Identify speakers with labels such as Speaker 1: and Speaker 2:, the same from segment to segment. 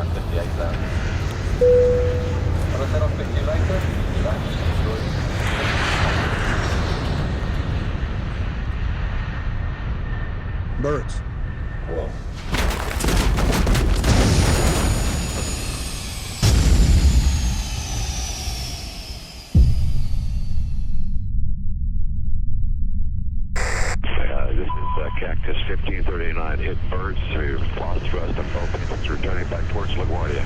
Speaker 1: and 58 left. Para 050 later,
Speaker 2: Birds.
Speaker 1: Whoa.
Speaker 3: This is Cactus 1539. Hit birds through lost thrust and both engines returning back towards LaGuardia.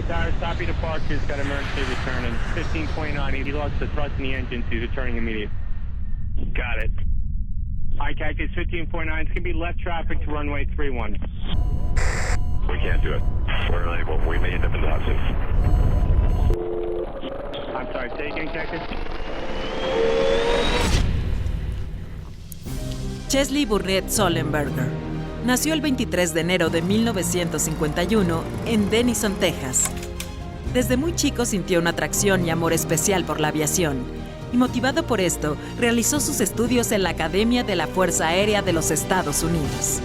Speaker 4: Tower, copy departure. He's got emergency returning. 1529. He lost the thrust in the engine. He's returning immediate. Got it. Hi, Cactus 1549. It's going to be left traffic to runway 31.
Speaker 3: We can't do it. We're unable. We may end up in Dodson.
Speaker 4: I'm sorry, say again, Cactus?
Speaker 5: Chesley Burrett Sullenberger nació el 23 de enero de 1951 en Denison, Texas. Desde muy chico sintió una atracción y amor especial por la aviación, y motivado por esto, realizó sus estudios en la Academia de la Fuerza Aérea de los Estados Unidos.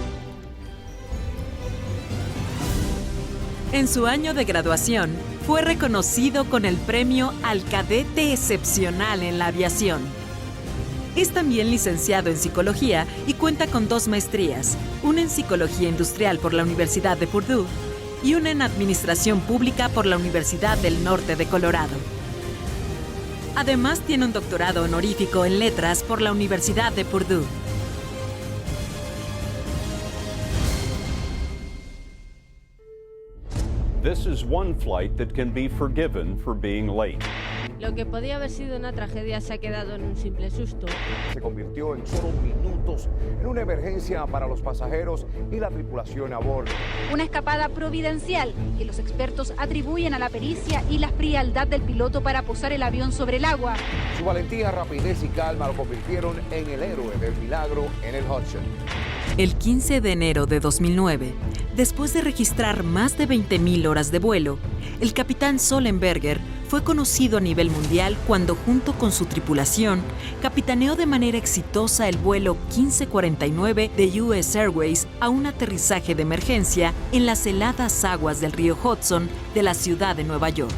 Speaker 5: En su año de graduación, fue reconocido con el premio al Cadete Excepcional en la Aviación. Es también licenciado en Psicología y cuenta con 2 maestrías, una en Psicología Industrial por la Universidad de Purdue y una en Administración Pública por la Universidad del Norte de Colorado. Además, tiene un doctorado honorífico en Letras por la Universidad de Purdue.
Speaker 6: This is one flight that can be forgiven for being late.
Speaker 7: Lo que podía haber sido una tragedia se ha quedado en un simple susto.
Speaker 2: Se convirtió en solo minutos en una emergencia para los pasajeros y la tripulación a bordo.
Speaker 8: Una escapada providencial que los expertos atribuyen a la pericia y la frialdad del piloto para posar el avión sobre el agua.
Speaker 2: Su valentía, rapidez y calma lo convirtieron en el héroe del milagro en el Hudson.
Speaker 5: El 15 de enero de 2009, después de registrar más de 20.000 horas de vuelo, el capitán Sullenberger fue conocido a nivel mundial cuando, junto con su tripulación, capitaneó de manera exitosa el vuelo 1549 de US Airways a un aterrizaje de emergencia en las heladas aguas del río Hudson de la ciudad de Nueva York,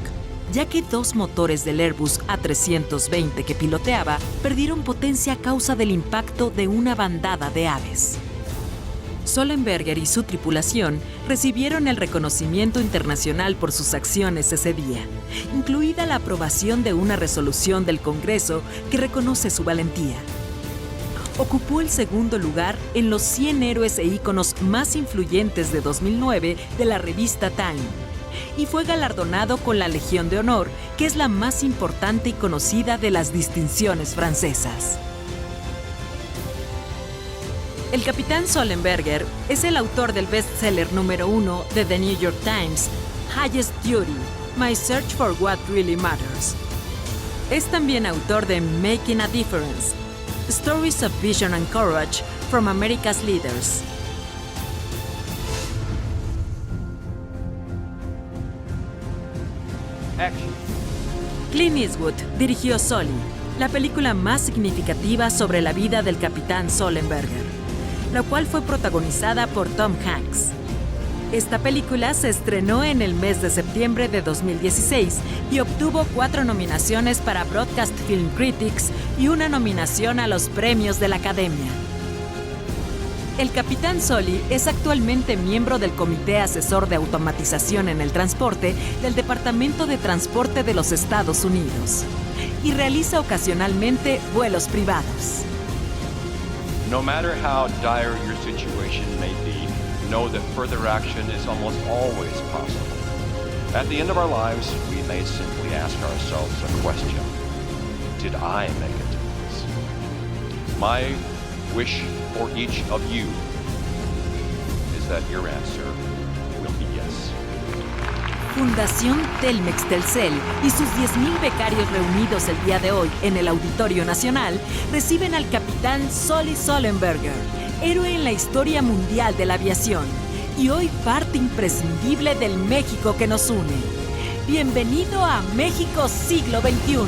Speaker 5: ya que 2 motores del Airbus A320 que piloteaba perdieron potencia a causa del impacto de una bandada de aves. Sullenberger y su tripulación recibieron el reconocimiento internacional por sus acciones ese día, incluida la aprobación de una resolución del Congreso que reconoce su valentía. Ocupó el segundo lugar en los 100 héroes e íconos más influyentes de 2009 de la revista Time, y fue galardonado con la Legión de Honor, que es la más importante y conocida de las distinciones francesas. El capitán Sullenberger es el autor del bestseller número 1 de The New York Times, Highest Duty, My Search for What Really Matters. Es también autor de Making a Difference, Stories of Vision and Courage from America's Leaders.
Speaker 1: Action.
Speaker 5: Clint Eastwood dirigió Sully, la película más significativa sobre la vida del capitán Sullenberger, la cual fue protagonizada por Tom Hanks. Esta película se estrenó en el mes de septiembre de 2016 y obtuvo 4 nominaciones para Broadcast Film Critics y una nominación a los premios de la Academia. El capitán Sully es actualmente miembro del Comité Asesor de Automatización en el Transporte del Departamento de Transporte de los Estados Unidos y realiza ocasionalmente vuelos privados.
Speaker 1: No matter how dire your situation may be, know that further action is almost always possible. At the end of our lives, we may simply ask ourselves a question. Did I make a difference? My wish for each of you is that your answer will be yes.
Speaker 5: Fundación Telmex Telcel y sus 10.000 becarios reunidos el día de hoy en el Auditorio Nacional reciben al capitán Sully Sullenberger, héroe en la historia mundial de la aviación y hoy parte imprescindible del México que nos une. Bienvenido a México Siglo XXI.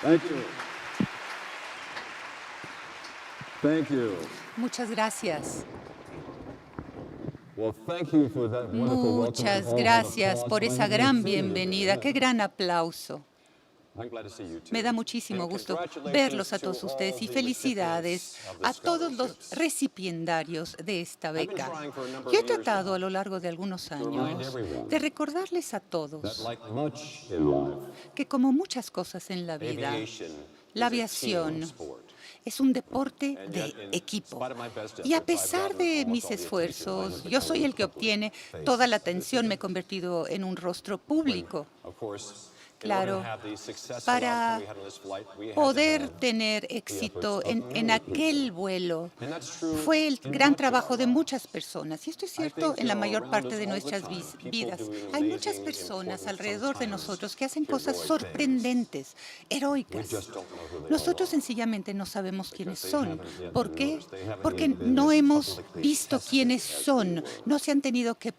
Speaker 9: Thank you. Thank you.
Speaker 10: Muchas gracias.
Speaker 9: Well, thank you for that wonderful welcome.
Speaker 10: Muchas gracias por esa gran bienvenida. Qué gran aplauso.
Speaker 9: I'm glad to see you too.
Speaker 10: Me da muchísimo gusto verlos a todos ustedes y felicidades a todos los recipiendarios de esta beca. Yo he tratado a lo largo de algunos años de recordarles a todos
Speaker 9: That like much in life,
Speaker 10: que como muchas cosas en la vida, la aviación es un deporte de equipo. Y a pesar de mis esfuerzos, yo soy el que obtiene toda la atención. Me he convertido en un rostro público.
Speaker 9: of course,
Speaker 10: Claro, para poder tener éxito en aquel vuelo fue el gran trabajo de muchas personas. Y esto es cierto en la mayor parte de nuestras vidas. Hay muchas personas alrededor de nosotros que hacen cosas sorprendentes, heroicas. Nosotros sencillamente no sabemos quiénes son. ¿Por qué? Porque no hemos visto quiénes son. No se han tenido que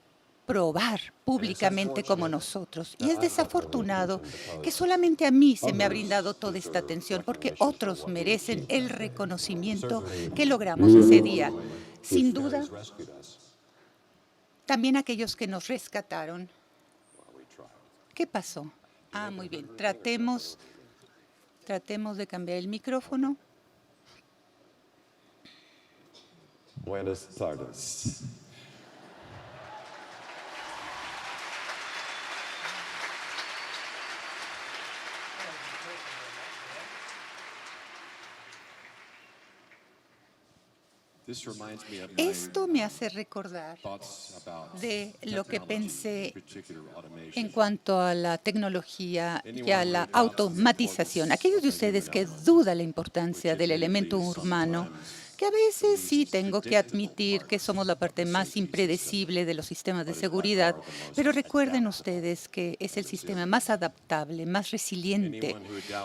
Speaker 10: probar públicamente como nosotros. Y es desafortunado que solamente a mí se me ha brindado toda esta atención, porque otros merecen el reconocimiento que logramos ese día. Sin duda, también aquellos que nos rescataron. ¿Qué pasó? Ah, muy bien. Tratemos de cambiar el micrófono.
Speaker 9: Buenas tardes.
Speaker 10: Esto me hace recordar de lo que pensé en cuanto a la tecnología y a la automatización. Aquellos de ustedes que dudan la importancia del elemento humano, que a veces sí tengo que admitir que somos la parte más impredecible de los sistemas de seguridad, pero recuerden ustedes que es el sistema más adaptable, más resiliente.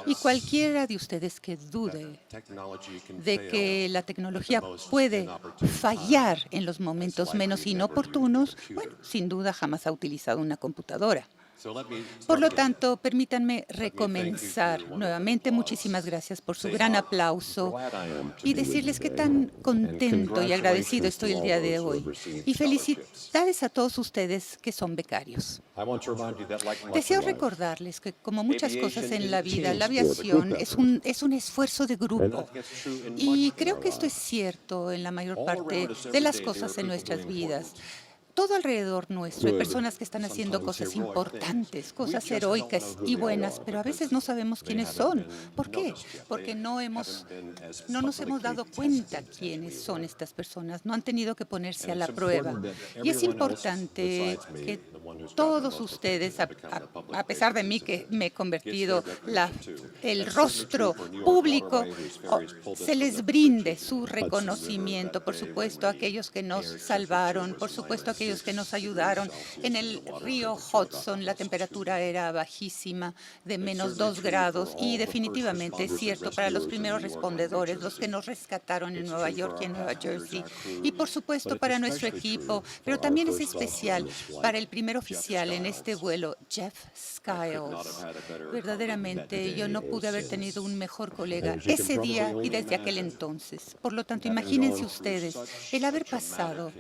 Speaker 10: Y cualquiera de ustedes que dude de que la tecnología puede fallar en los momentos menos inoportunos, bueno, sin duda jamás ha utilizado una computadora. Por lo tanto, permítanme recomenzar nuevamente. Muchísimas gracias por su gran aplauso y decirles qué tan contento y agradecido estoy el día de hoy. Y felicidades a todos ustedes que son becarios. Deseo recordarles que, como muchas cosas en la vida, la aviación es un esfuerzo de grupo. Y creo que esto es cierto en la mayor parte de las cosas en nuestras vidas. Todo alrededor nuestro hay personas que están haciendo cosas importantes, cosas heroicas y buenas, pero a veces no sabemos quiénes son. ¿Por qué? Porque no nos hemos dado cuenta quiénes son estas personas. No han tenido que ponerse a la prueba. Y es importante que todos ustedes, a pesar de mí que me he convertido el rostro público, se les brinde su reconocimiento. Por supuesto, a aquellos que nos salvaron, por supuesto, a aquellos que nos ayudaron. En el río Hudson la temperatura era bajísima, de -2 grados, y definitivamente es cierto para los primeros respondedores, los que nos rescataron en Nueva York y en Nueva Jersey, y por supuesto para nuestro equipo, pero también es especial para el primer oficial en este vuelo, Jeff Skiles. Verdaderamente, yo no pude haber tenido un mejor colega ese día y desde aquel entonces. Por lo tanto, imagínense ustedes el haber pasado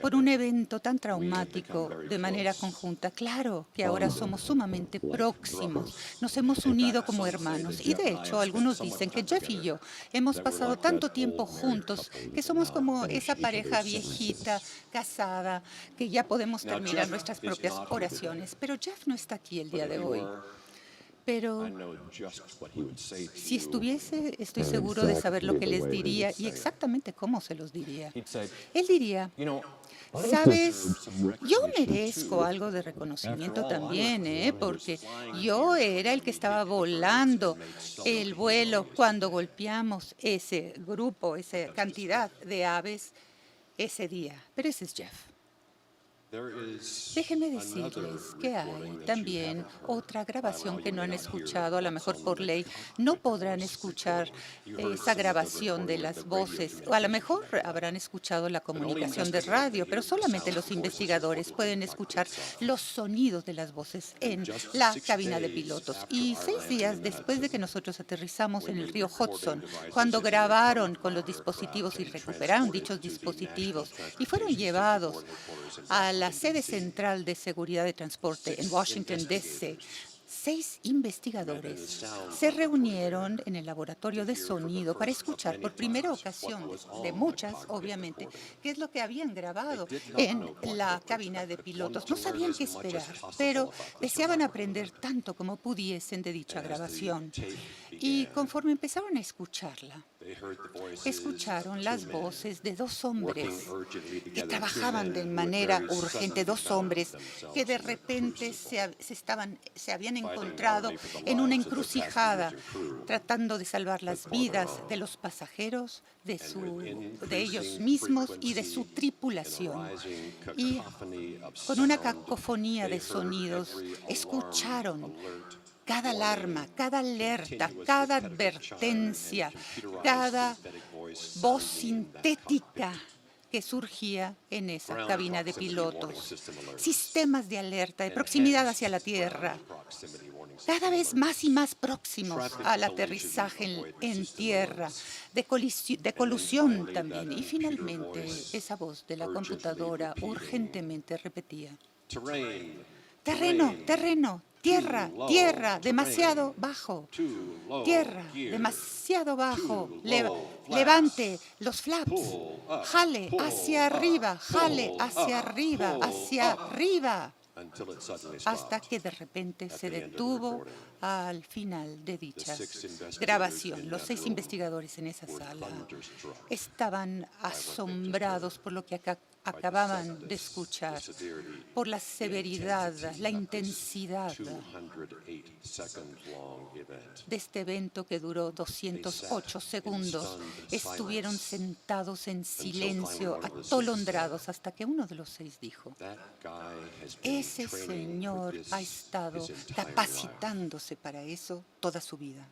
Speaker 10: por un evento tan traumático de manera conjunta. Claro que ahora somos sumamente próximos, nos hemos unido como hermanos y de hecho algunos dicen que Jeff y yo hemos pasado tanto tiempo juntos que somos como esa pareja viejita, casada, que ya podemos terminar nuestras propias oraciones. Pero Jeff no está aquí el día de hoy. Pero si estuviese, estoy seguro de saber lo que les diría y exactamente cómo se los diría. Él diría: ¿sabes? Yo merezco algo de reconocimiento también, porque yo era el que estaba volando el vuelo cuando golpeamos ese grupo, esa cantidad de aves ese día. Pero ese es Jeff. Déjenme decirles que hay también otra grabación que no han escuchado, a lo mejor por ley no podrán escuchar esa grabación de las voces, o a lo mejor habrán escuchado la comunicación de radio, pero solamente los investigadores pueden escuchar los sonidos de las voces en la cabina de pilotos. Y 6 días después de que nosotros aterrizamos en el río Hudson, cuando grabaron con los dispositivos y recuperaron dichos dispositivos y fueron llevados a la sede central de seguridad de transporte en Washington, D.C., 6 investigadores se reunieron en el laboratorio de sonido para escuchar por primera ocasión, de muchas, obviamente, qué es lo que habían grabado en la cabina de pilotos. No sabían qué esperar, pero deseaban aprender tanto como pudiesen de dicha grabación. Y conforme empezaron a escucharla, escucharon las voces de 2 hombres que trabajaban de manera urgente, 2 hombres que de repente se habían encontrado en una encrucijada tratando de salvar las vidas de los pasajeros, de ellos mismos y de su tripulación. Y con una cacofonía de sonidos escucharon cada alarma, cada alerta, cada advertencia, cada voz sintética que surgía en esa cabina de pilotos. Sistemas de alerta, de proximidad hacia la Tierra, cada vez más y más próximos al aterrizaje en tierra, de colusión también. Y finalmente esa voz de la computadora urgentemente repetía: terreno, terreno. Tierra, tierra, demasiado bajo. Tierra, demasiado bajo. Levante los flaps. Jale hacia arriba, jale hacia arriba, hacia arriba. Hasta que de repente se detuvo al final de dicha grabación. Los 6 investigadores en esa sala estaban asombrados por lo que acababan de escuchar, por la severidad, la intensidad de este evento que duró 208 segundos. Estuvieron sentados en silencio, atolondrados, hasta que uno de los 6 dijo: ese señor ha estado capacitándose para eso toda su vida.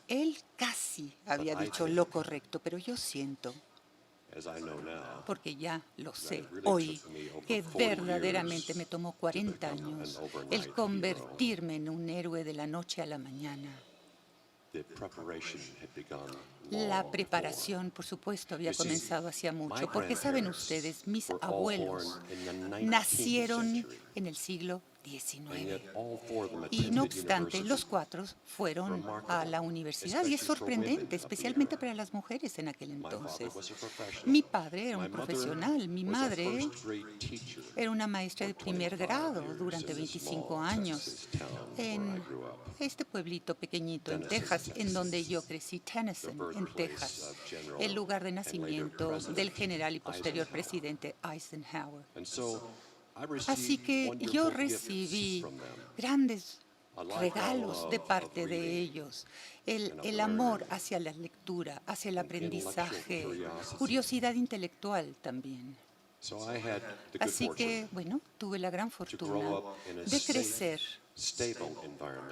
Speaker 10: Él casi había dicho lo correcto, pero yo siento, porque ya lo sé hoy, que verdaderamente me tomó 40 años el convertirme en un héroe de la noche a la mañana. La preparación, por supuesto, había comenzado hacía mucho, porque saben ustedes, mis abuelos nacieron en el siglo XIX. Y no obstante, los 4 fueron a la universidad, y es sorprendente, especialmente para las mujeres en aquel entonces. Mi padre era un profesional, mi madre era una maestra de primer grado durante 25 años en este pueblito pequeñito en Texas, en donde yo crecí, Tennyson, en Texas, el lugar de nacimiento del general y posterior presidente Eisenhower. Así que yo recibí grandes regalos de parte de ellos, el amor hacia la lectura, hacia el aprendizaje, curiosidad intelectual también. Así que, bueno, tuve la gran fortuna de crecer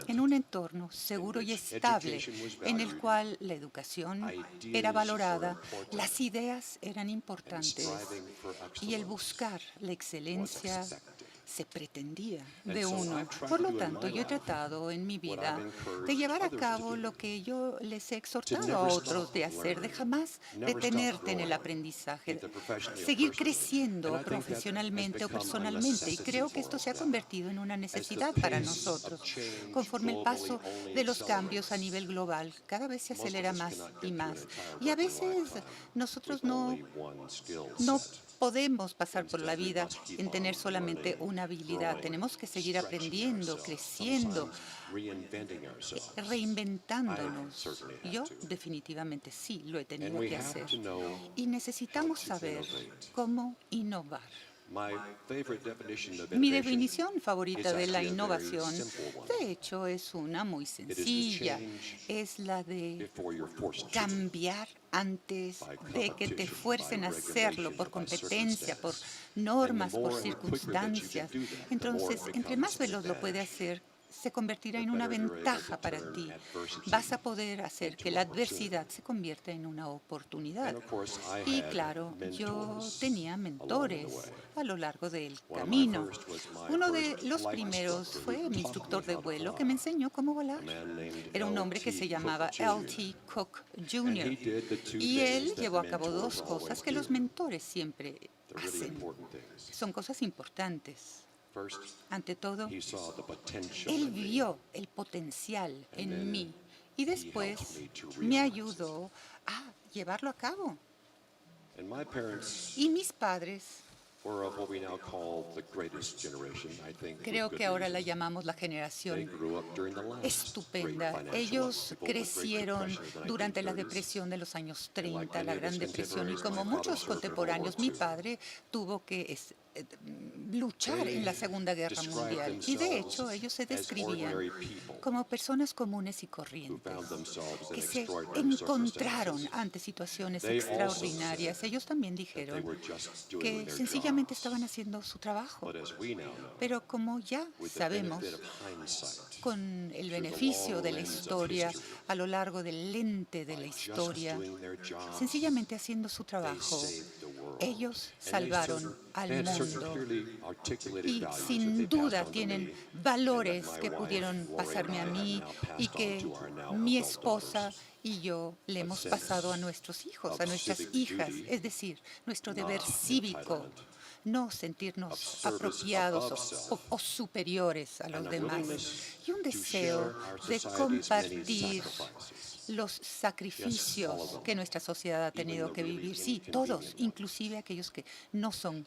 Speaker 10: en un entorno seguro y estable, en el cual la educación era valorada, las ideas eran importantes y el buscar la excelencia se pretendía de uno. Por lo tanto, yo he tratado en mi vida de llevar a cabo lo que yo les he exhortado a otros de hacer, de jamás detenerte en el aprendizaje, seguir creciendo profesionalmente o personalmente. Y creo que esto se ha convertido en una necesidad para nosotros. Conforme el paso de los cambios a nivel global, cada vez se acelera más y más. Y a veces nosotros no podemos pasar por la vida en tener solamente una habilidad. Tenemos que seguir aprendiendo, creciendo, reinventándonos. Yo definitivamente sí lo he tenido que hacer. Y necesitamos saber cómo innovar. Mi definición favorita de la innovación, de hecho, es una muy sencilla. Es la de cambiar antes de que te fuercen a hacerlo por competencia, por normas, por circunstancias. Entonces, entre más veloz lo puede hacer, se convertirá en una ventaja para ti. Vas a poder hacer que la adversidad se convierta en una oportunidad. Y claro, yo tenía mentores a lo largo del camino. Uno de los primeros fue mi instructor de vuelo que me enseñó cómo volar. Era un hombre que se llamaba L.T. Cook Jr. Y él llevó a cabo dos cosas que los mentores siempre hacen. Son cosas importantes. Ante todo, él vio el potencial en mí y después me ayudó a llevarlo a cabo. Y mis padres, creo que ahora la llamamos la generación estupenda. Ellos crecieron durante la depresión de los años 30, la Gran Depresión, y como muchos contemporáneos, mi padre tuvo que luchar en la Segunda Guerra Mundial. Y de hecho, ellos se describían como personas comunes y corrientes, que se encontraron ante situaciones extraordinarias. Ellos también dijeron que sencillamente estaban haciendo su trabajo. Pero como ya sabemos, con el beneficio de la historia, a lo largo del lente de la historia, sencillamente haciendo su trabajo, ellos salvaron al mundo. Y sin duda tienen valores que pudieron pasarme a mí y que mi esposa y yo le hemos pasado a nuestros hijos, a nuestras hijas, es decir, nuestro deber cívico, no sentirnos apropiados o superiores a los demás, y un deseo de compartir los sacrificios que nuestra sociedad ha tenido que vivir. Sí, todos, inclusive aquellos que no son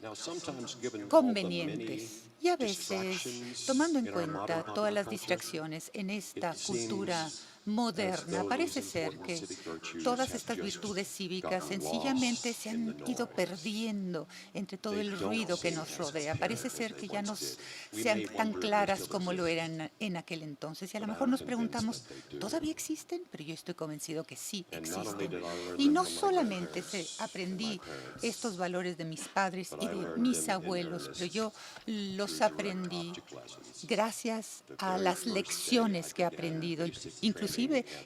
Speaker 10: convenientes. Y a veces, tomando en cuenta todas las distracciones en esta cultura moderna, parece ser que todas estas virtudes cívicas sencillamente se han ido perdiendo entre todo el ruido que nos rodea. Parece ser que ya no sean tan claras como lo eran en aquel entonces. Y a lo mejor nos preguntamos, ¿todavía existen? Pero yo estoy convencido que sí existen. Y no solamente aprendí estos valores de mis padres y de mis abuelos, pero yo los aprendí gracias a las lecciones que he aprendido, inclusive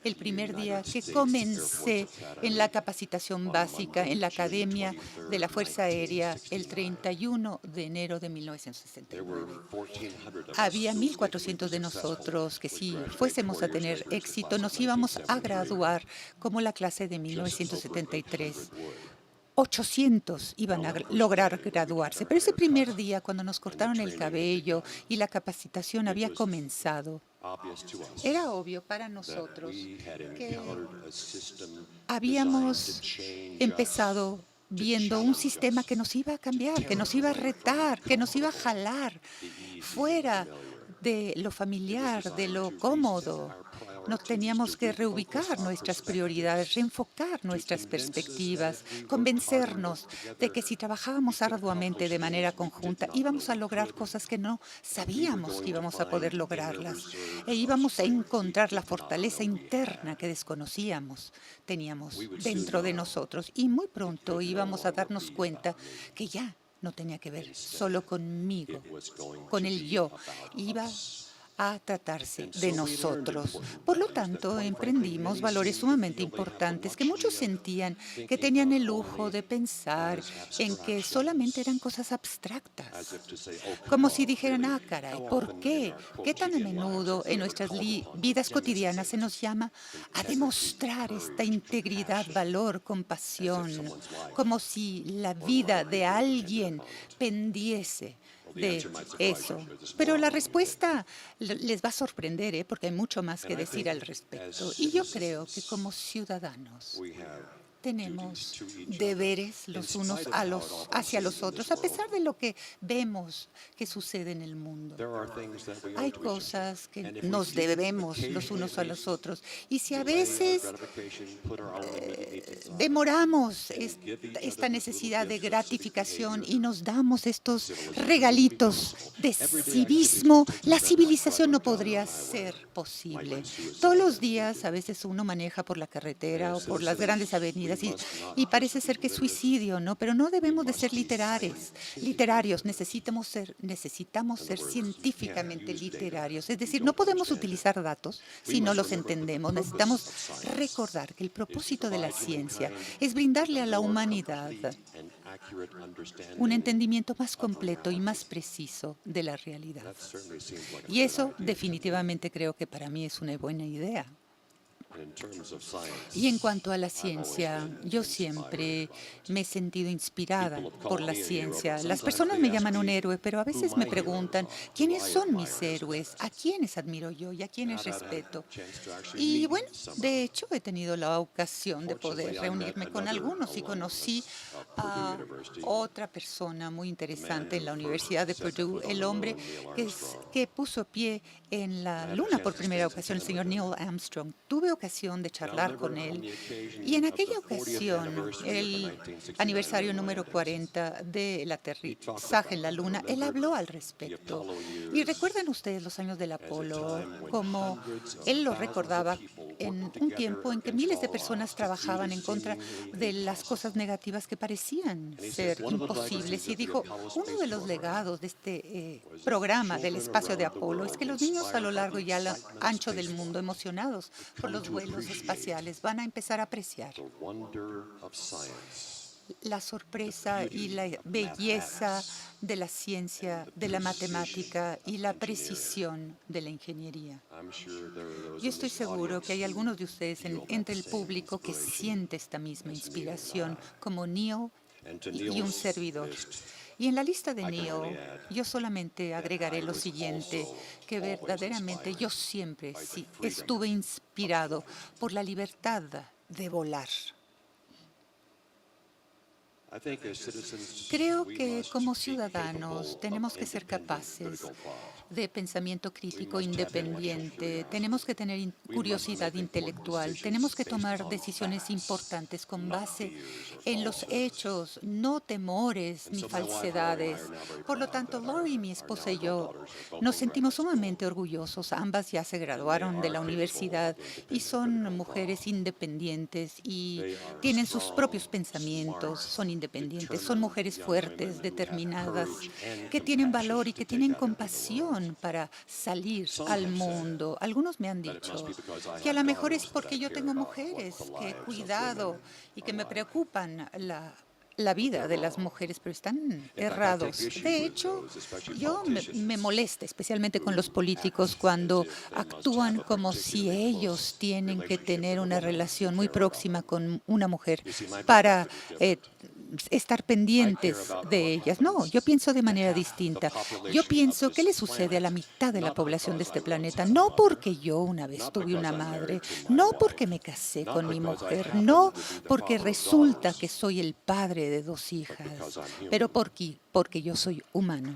Speaker 10: el primer día que comencé en la capacitación básica en la Academia de la Fuerza Aérea el 31 de enero de 1969. Había 1.400 de nosotros que si fuésemos a tener éxito nos íbamos a graduar como la clase de 1973. 800 iban a lograr graduarse, pero ese primer día, cuando nos cortaron el cabello y la capacitación había comenzado, era obvio para nosotros que habíamos empezado viendo un sistema que nos iba a cambiar, que nos iba a retar, que nos iba a jalar fuera de lo familiar, de lo cómodo. Nos teníamos que reubicar nuestras prioridades, reenfocar nuestras perspectivas, convencernos de que si trabajábamos arduamente de manera conjunta íbamos a lograr cosas que no sabíamos que íbamos a poder lograrlas e íbamos a encontrar la fortaleza interna que desconocíamos, teníamos dentro de nosotros, y muy pronto íbamos a darnos cuenta que ya no tenía que ver solo conmigo, con el yo, iba a tratarse de nosotros. Por lo tanto, emprendimos valores sumamente importantes que muchos sentían que tenían el lujo de pensar en que solamente eran cosas abstractas. Como si dijeran, ah, caray, ¿por qué? ¿Qué tan a menudo en nuestras vidas cotidianas se nos llama a demostrar esta integridad, valor, compasión? Como si la vida de alguien pendiese de eso. Pero la respuesta les va a sorprender, porque hay mucho más que decir al respecto. Y yo creo que como ciudadanos tenemos deberes los unos hacia los otros, a pesar de lo que vemos que sucede en el mundo. Hay cosas que nos debemos los unos a los otros. Y si a veces demoramos esta necesidad de gratificación y nos damos estos regalitos de civismo, la civilización no podría ser posible. Todos los días, a veces uno maneja por la carretera o por las grandes avenidas y parece ser que es suicidio, ¿no? Pero no debemos de ser literarios. Necesitamos ser científicamente literarios. Es decir, no podemos utilizar datos si no los entendemos. Necesitamos recordar que el propósito de la ciencia es brindarle a la humanidad un entendimiento más completo y más preciso de la realidad. Y eso definitivamente creo que para mí es una buena idea. Y en cuanto a la ciencia, yo siempre me he sentido inspirada por la ciencia. Las personas me llaman un héroe, pero a veces me preguntan, ¿quiénes son mis héroes? ¿A quiénes admiro yo y a quiénes respeto? Y bueno, de hecho, he tenido la ocasión de poder reunirme con algunos y conocí a otra persona muy interesante en la Universidad de Purdue, el hombre que puso pie en la Luna por primera ocasión, el señor Neil Armstrong. Tuve ocasión de charlar con él y en aquella ocasión, el aniversario número 40 del aterrizaje en la Luna, él habló al respecto. Y recuerdan ustedes los años del Apolo, como él lo recordaba en un tiempo en que miles de personas trabajaban en contra de las cosas negativas que parecían ser imposibles. Y dijo, uno de los legados de este programa del espacio de Apolo es que los niños a lo largo y a lo ancho del mundo, emocionados por los vuelos espaciales, van a empezar a apreciar la sorpresa y la belleza de la ciencia, de la matemática y la precisión de la ingeniería. Yo estoy seguro que hay algunos de ustedes entre el público que siente esta misma inspiración, como Neil y un servidor. Y en la lista de Neil, yo solamente agregaré lo siguiente, que verdaderamente yo siempre estuve inspirado por la libertad de volar. Creo que como ciudadanos tenemos que ser capaces de pensamiento crítico independiente, tenemos que tener curiosidad intelectual, tenemos que tomar decisiones importantes con base en los hechos, no temores ni falsedades. Por lo tanto, Lori, mi esposa y yo, nos sentimos sumamente orgullosos. Ambas ya se graduaron de la universidad y son mujeres independientes y tienen sus propios pensamientos, son independientes, son mujeres fuertes, determinadas, que tienen valor y que tienen compasión para salir al mundo. Algunos me han dicho que a lo mejor es porque yo tengo mujeres que he cuidado y que me preocupan la vida de las mujeres, pero están errados. De hecho, yo me molesta, especialmente con los políticos, cuando actúan como si ellos tienen que tener una relación muy próxima con una mujer para estar pendientes de ellas. No, yo pienso de manera distinta. Yo pienso qué le sucede a la mitad de la población de este planeta, no porque yo una vez tuve una madre, no porque me casé con mi mujer, no porque resulta que soy el padre de 2 hijas, pero porque yo soy humano.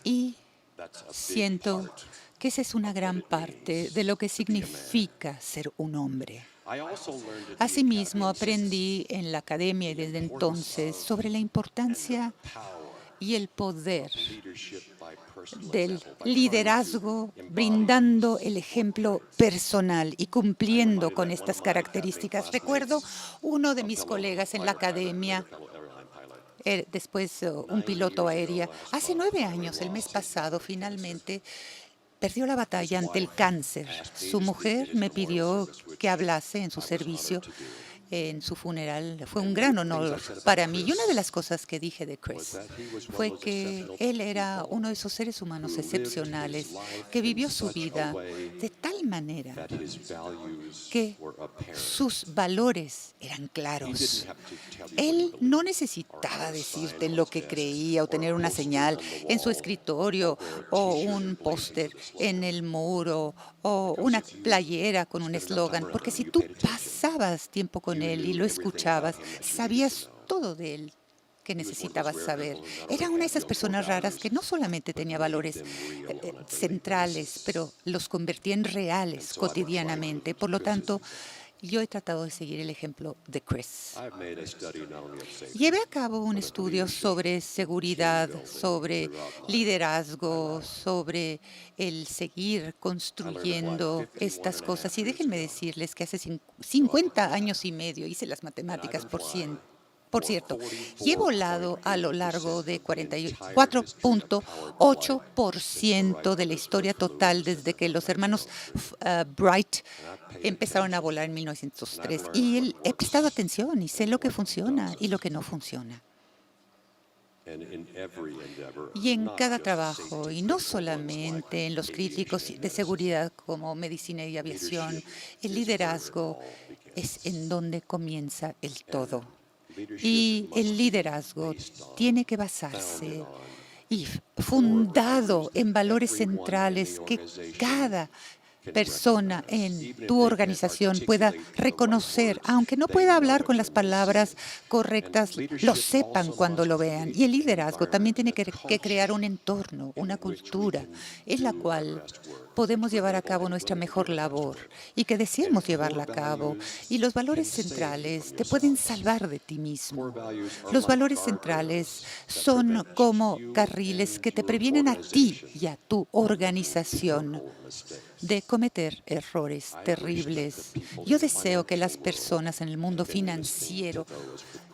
Speaker 10: Y siento que esa es una gran parte de lo que significa ser un hombre. Asimismo, aprendí en la academia y desde entonces sobre la importancia y el poder del liderazgo, brindando el ejemplo personal y cumpliendo con estas características. Recuerdo uno de mis colegas en la academia, después un piloto aéreo. Hace 9 años, el mes pasado, finalmente perdió la batalla ante el cáncer. Su mujer me pidió que hablase en su servicio, en su funeral. Fue un gran honor para mí. Y una de las cosas que dije de Chris fue que él era uno de esos seres humanos excepcionales que vivió su vida de tal manera que sus valores eran claros. Él no necesitaba decirte lo que creía o tener una señal en su escritorio o un póster en el muro o una playera con un eslogan, porque si tú pasabas tiempo con él y lo escuchabas, sabías todo de él que necesitabas saber. Era una de esas personas raras que no solamente tenía valores centrales, pero los convertía en reales cotidianamente. Por lo tanto, yo he tratado de seguir el ejemplo de Chris. Llevé a cabo un estudio sobre seguridad, sobre liderazgo, sobre el seguir construyendo estas cosas. Y déjenme decirles que hace 50 años y medio hice las matemáticas por cierto, y he volado a lo largo de 44.8% de la historia total desde que los hermanos Bright empezaron a volar en 1903. Y he prestado atención y sé lo que funciona y lo que no funciona. Y en cada trabajo, y no solamente en los críticos de seguridad como medicina y aviación, el liderazgo es en donde comienza el todo. Y el liderazgo tiene que basarse y fundado en valores centrales que cada persona en tu organización pueda reconocer, aunque no pueda hablar con las palabras correctas, lo sepan cuando lo vean. Y el liderazgo también tiene que crear un entorno, una cultura en la cual podemos llevar a cabo nuestra mejor labor y que deseemos llevarla a cabo. Y los valores centrales te pueden salvar de ti mismo. Los valores centrales son como carriles que te previenen a ti y a tu organización de cometer errores terribles. Yo deseo que las personas en el mundo financiero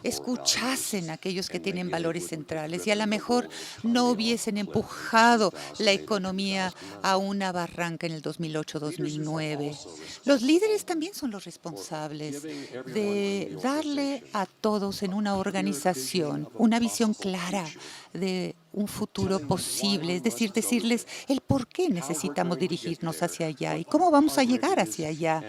Speaker 10: escuchasen a aquellos que tienen valores centrales y a lo mejor no hubiesen empujado la economía a una barranca en el 2008-2009. Los líderes también son los responsables de darle a todos en una organización una visión clara de un futuro posible, es decir, decirles el por qué necesitamos dirigirnos hacia allá y cómo vamos a llegar hacia allá,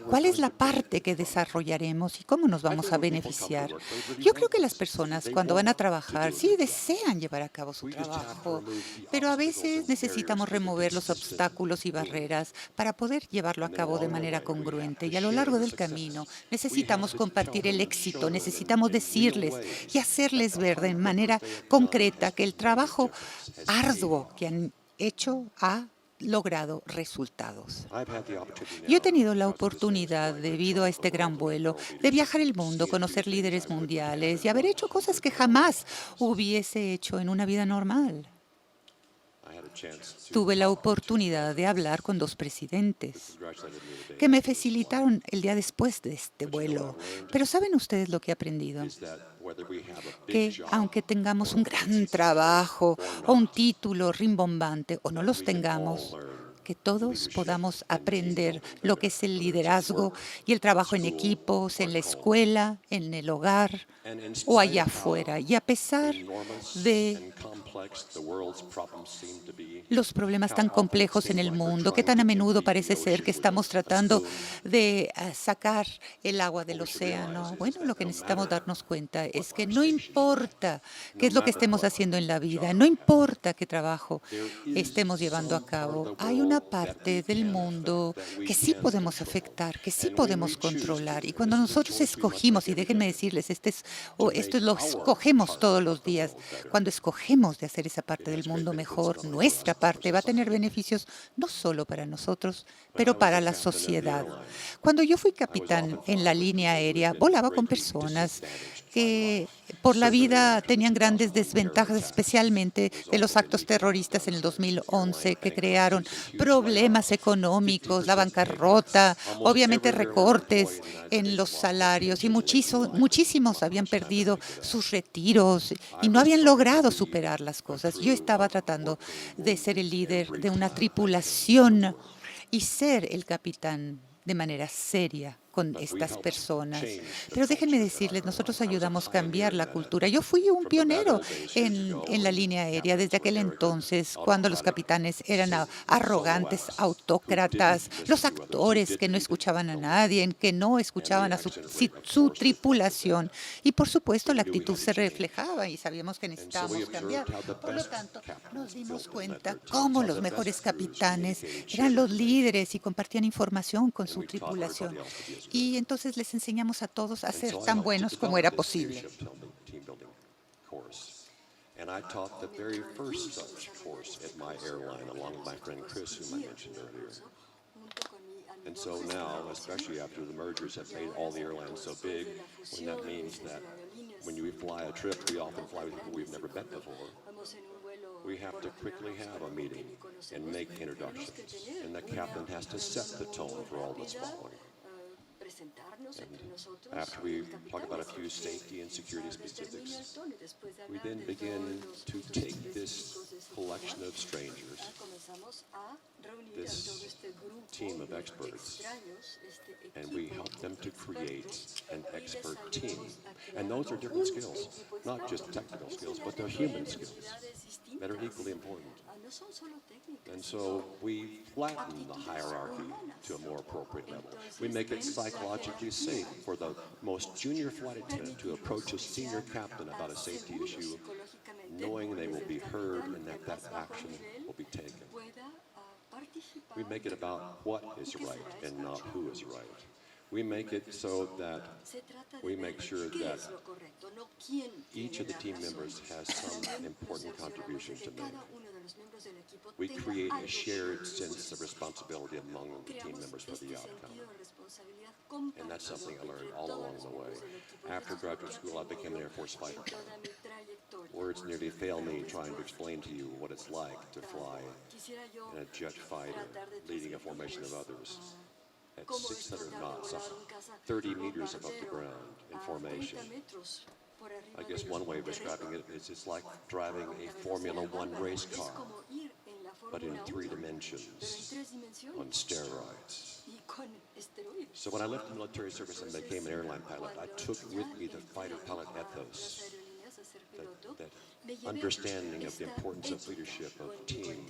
Speaker 10: cuál es la parte que desarrollaremos y cómo nos vamos a beneficiar. Yo creo que las personas cuando van a trabajar sí desean llevar a cabo su trabajo, pero a veces necesitamos remover los obstáculos y barreras para poder llevarlo a cabo de manera congruente. Y a lo largo del camino necesitamos compartir el éxito, necesitamos decirles y hacerles ver de manera concreta que el trabajo arduo que han hecho ha logrado resultados. Yo he tenido la oportunidad, debido a este gran vuelo, de viajar el mundo, conocer líderes mundiales y haber hecho cosas que jamás hubiese hecho en una vida normal. Tuve la oportunidad de hablar con 2 presidentes que me felicitaron el día después de este vuelo. Pero ¿saben ustedes lo que he aprendido? Que aunque tengamos un gran trabajo o un título rimbombante o no los tengamos, que todos podamos aprender lo que es el liderazgo y el trabajo en equipos, en la escuela, en el hogar o allá afuera. Y a pesar de los problemas tan complejos en el mundo, que tan a menudo parece ser que estamos tratando de sacar el agua del océano, bueno, lo que necesitamos darnos cuenta es que no importa qué es lo que estemos haciendo en la vida, no importa qué trabajo estemos llevando a cabo, hay una parte del mundo que sí podemos afectar, que sí podemos controlar. Y cuando nosotros escogimos, y déjenme decirles, esto lo escogemos todos los días, cuando escogemos de hacer esa parte del mundo mejor, nuestra parte va a tener beneficios no solo para nosotros, pero para la sociedad. Cuando yo fui capitán en la línea aérea, volaba con personas que por la vida tenían grandes desventajas, especialmente de los actos terroristas en el 2011 que crearon problemas económicos, la bancarrota, obviamente recortes en los salarios y muchísimos habían perdido sus retiros y no habían logrado superar las cosas. Yo estaba tratando de ser el líder de una tripulación y ser el capitán de manera seria con estas personas. Pero déjenme decirles, nosotros ayudamos a cambiar la cultura. Yo fui un pionero en la línea aérea desde aquel entonces, cuando los capitanes eran arrogantes, autócratas, los actores que no escuchaban a nadie, que no escuchaban a su tripulación. Y por supuesto la actitud se reflejaba y sabíamos que necesitábamos cambiar. Por lo tanto, nos dimos cuenta cómo los mejores capitanes eran los líderes y compartían información con su tripulación. Y entonces les enseñamos a todos a ser tan buenos como era posible.
Speaker 3: And I taught the very first such course at my airline, along with my friend Chris, whom I mentioned earlier. And so now, especially after the mergers have made all the airlines so big, when that means that when you fly a trip, we often fly with people we've never met before. We have to quickly have a meeting and make introductions, and the captain has to set the tone for all that's following. And after we talk about a few safety and security specifics, we then begin to take this collection of strangers, this team of experts, and we help them to create an expert team. And those are different skills, not just technical skills, but they're human skills that are equally important. And so we flatten the hierarchy to a more appropriate level. We make it psychologically safe for the most junior flight attendant to approach a senior captain about a safety issue, knowing they will be heard and that that action will be taken. We make it about what is right and not who is right. We make it so that we make sure that each of the team members has some important contribution to make. We create a shared sense of responsibility among the team members for the outcome. And that's something I learned all along the way. After graduate school, I became an Air Force fighter pilot. Words nearly fail me trying to explain to you what it's like to fly in a jet fighter, leading a formation of others at 600 knots, 30 meters above the ground in formation. I guess one way of describing it is it's like driving a Formula One race car, but in 3 dimensions, on steroids. So when I left the military service and became an airline pilot, I took with me the fighter pilot ethos, that understanding of the importance of leadership, of team,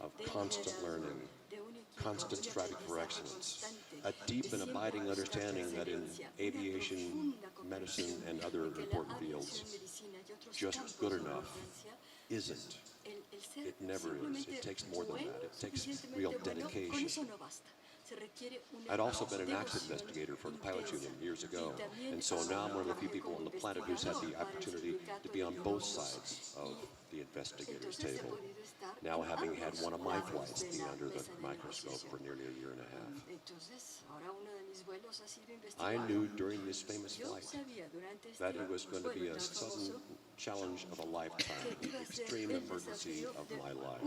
Speaker 3: of constant learning, constant striving for excellence, a deep and abiding understanding that in aviation, medicine, and other important fields, just good enough isn't. It never is. It takes more than that. It takes real dedication. I'd also been an accident investigator for the Pilots Union years ago, and so now I'm one of the few people on the planet who's had the opportunity to be on both sides of the investigator's table. Now having had one of my flights be under the microscope for nearly a year and a half. I knew during this famous flight that it was going to be a sudden challenge of a lifetime, the extreme emergency of my life.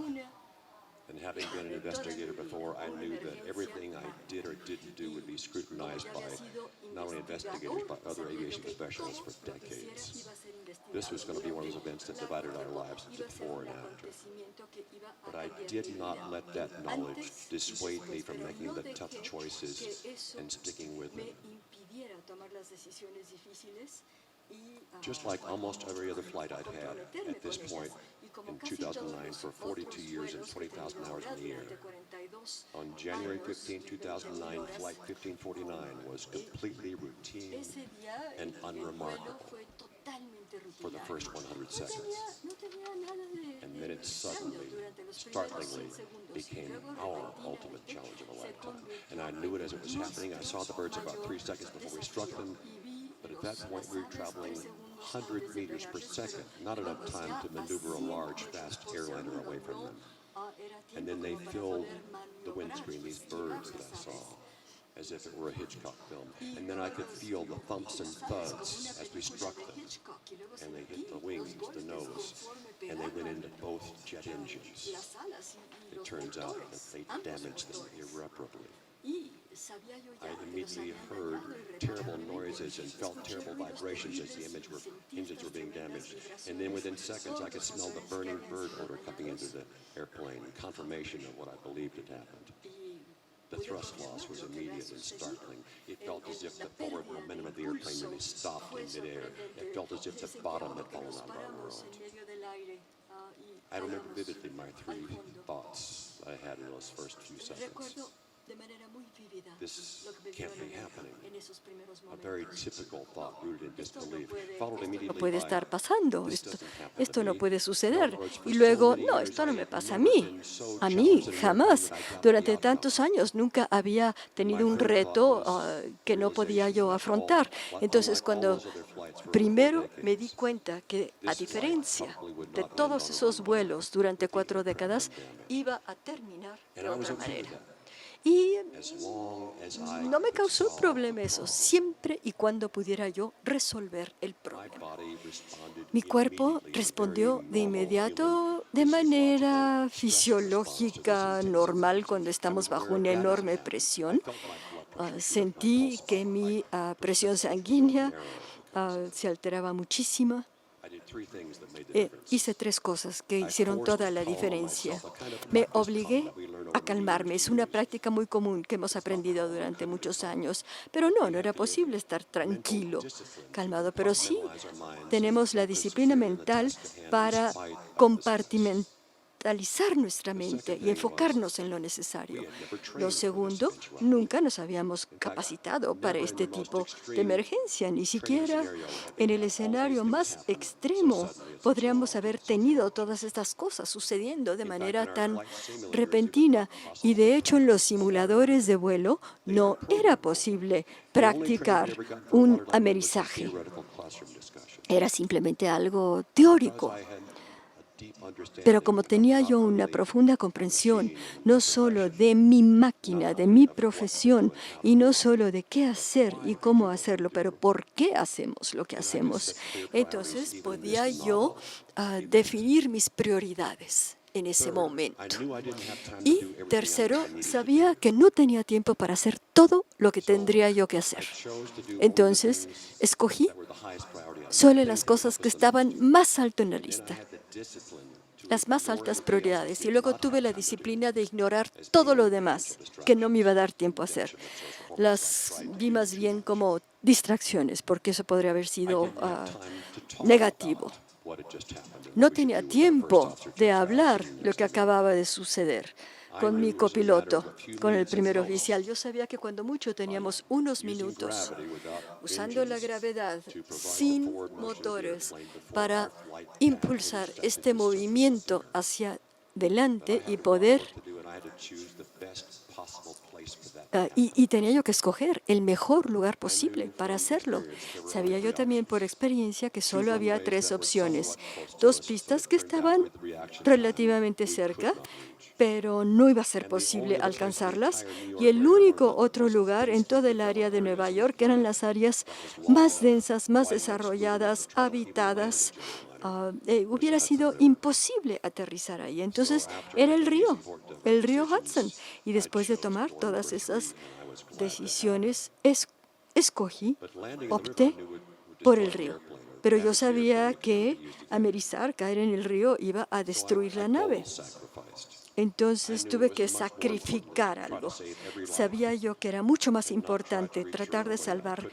Speaker 3: And having been an investigator before, I knew that everything I did or didn't do would be scrutinized by not only investigators, but other aviation professionals for decades. This was going to be one of those events that divided our lives into before and after. But I did not let that knowledge dissuade me from making the tough choices and sticking with them. Just like almost every other flight I'd had at this point in 2009 for 42 years and 20,000 hours in the air. On January 15, 2009, Flight 1549 was completely routine and unremarkable for the first 100 seconds. And then it suddenly, startlingly, became our ultimate challenge of a lifetime. And I knew it as it was happening. I saw the birds about 3 seconds before we struck them. But at that point, we were traveling 100 meters per second, not enough time to maneuver a large, fast airliner away from them. And then they filled the windscreen, these birds that I saw, as if it were a Hitchcock film. And then I could feel the thumps and thuds as we struck them. And they hit the wings, the nose, and they went into both jet engines. It turns out that they damaged them irreparably. I immediately heard terrible noises and felt terrible vibrations as the engines were being damaged. And then within seconds, I could smell the burning bird odor coming into the airplane, confirmation of what I believed had happened. The thrust loss was immediate and startling. It felt as if the forward momentum of the airplane really stopped in midair. It felt as if the bottom had fallen out of our world. I remember vividly my three thoughts I had in those first few seconds. This can't be happening. A very typical thought rooted in disbelief, followed immediately
Speaker 11: No puede
Speaker 3: by,
Speaker 11: estar pasando,
Speaker 3: "This doesn't happen to
Speaker 11: esto no
Speaker 3: me."
Speaker 11: puede suceder.
Speaker 3: No, it's
Speaker 11: Y
Speaker 3: for
Speaker 11: luego,
Speaker 3: so many
Speaker 11: no,
Speaker 3: years
Speaker 11: esto no
Speaker 3: I
Speaker 11: me
Speaker 3: had
Speaker 11: pasa a
Speaker 3: never
Speaker 11: mí.
Speaker 3: been so
Speaker 11: A mí,
Speaker 3: challenged in an
Speaker 11: jamás.
Speaker 3: airplane that I doubt
Speaker 11: Durante
Speaker 3: the outcome.
Speaker 11: tantos años nunca había tenido un reto que no podía yo afrontar. Entonces, cuando primero me di cuenta que, a diferencia de todos esos vuelos durante 4 décadas, iba a terminar de otra manera. Y no me causó problema eso, siempre y cuando pudiera yo resolver el problema. Mi cuerpo respondió de inmediato de manera fisiológica, normal, cuando estamos bajo una enorme presión. Sentí que mi presión sanguínea se alteraba muchísimo. Hice 3 cosas que hicieron toda la diferencia. Me obligué a calmarme. Es una práctica muy común que hemos aprendido durante muchos años. Pero no era posible estar tranquilo, calmado. Pero sí tenemos la disciplina mental para compartimentalizar nuestra mente y enfocarnos en lo necesario. Lo segundo, nunca nos habíamos capacitado para este tipo de emergencia, ni siquiera en el escenario más extremo podríamos haber tenido todas estas cosas sucediendo de manera tan repentina. Y de hecho, en los simuladores de vuelo no era posible practicar un amerizaje. Era simplemente algo teórico. Pero como tenía yo una profunda comprensión, no solo de mi máquina, de mi profesión, y no solo de qué hacer y cómo hacerlo, pero por qué hacemos lo que hacemos, entonces podía yo definir mis prioridades en ese momento. Y tercero, sabía que no tenía tiempo para hacer todo lo que tendría yo que hacer. Entonces, escogí solo las cosas que estaban más alto en la lista, las más altas prioridades, y luego tuve la disciplina de ignorar todo lo demás que no me iba a dar tiempo a hacer. Las vi más bien como distracciones, porque eso podría haber sido negativo. No tenía tiempo de hablar lo que acababa de suceder con mi copiloto, con el primer oficial. Yo sabía que cuando mucho teníamos unos minutos usando la gravedad sin motores para impulsar este movimiento hacia adelante y poder y tenía yo que escoger el mejor lugar posible para hacerlo. Sabía yo también por experiencia que solo había 3 opciones. 2 pistas que estaban relativamente cerca, pero no iba a ser posible alcanzarlas. Y el único otro lugar en todo el área de Nueva York eran las áreas más densas, más desarrolladas, habitadas. Hubiera sido imposible aterrizar ahí. Entonces era el río Hudson. Y después de tomar todas esas decisiones, opté por el río. Pero yo sabía que amerizar, caer en el río, iba a destruir la nave. Entonces tuve que sacrificar algo. Sabía yo que era mucho más importante tratar de salvar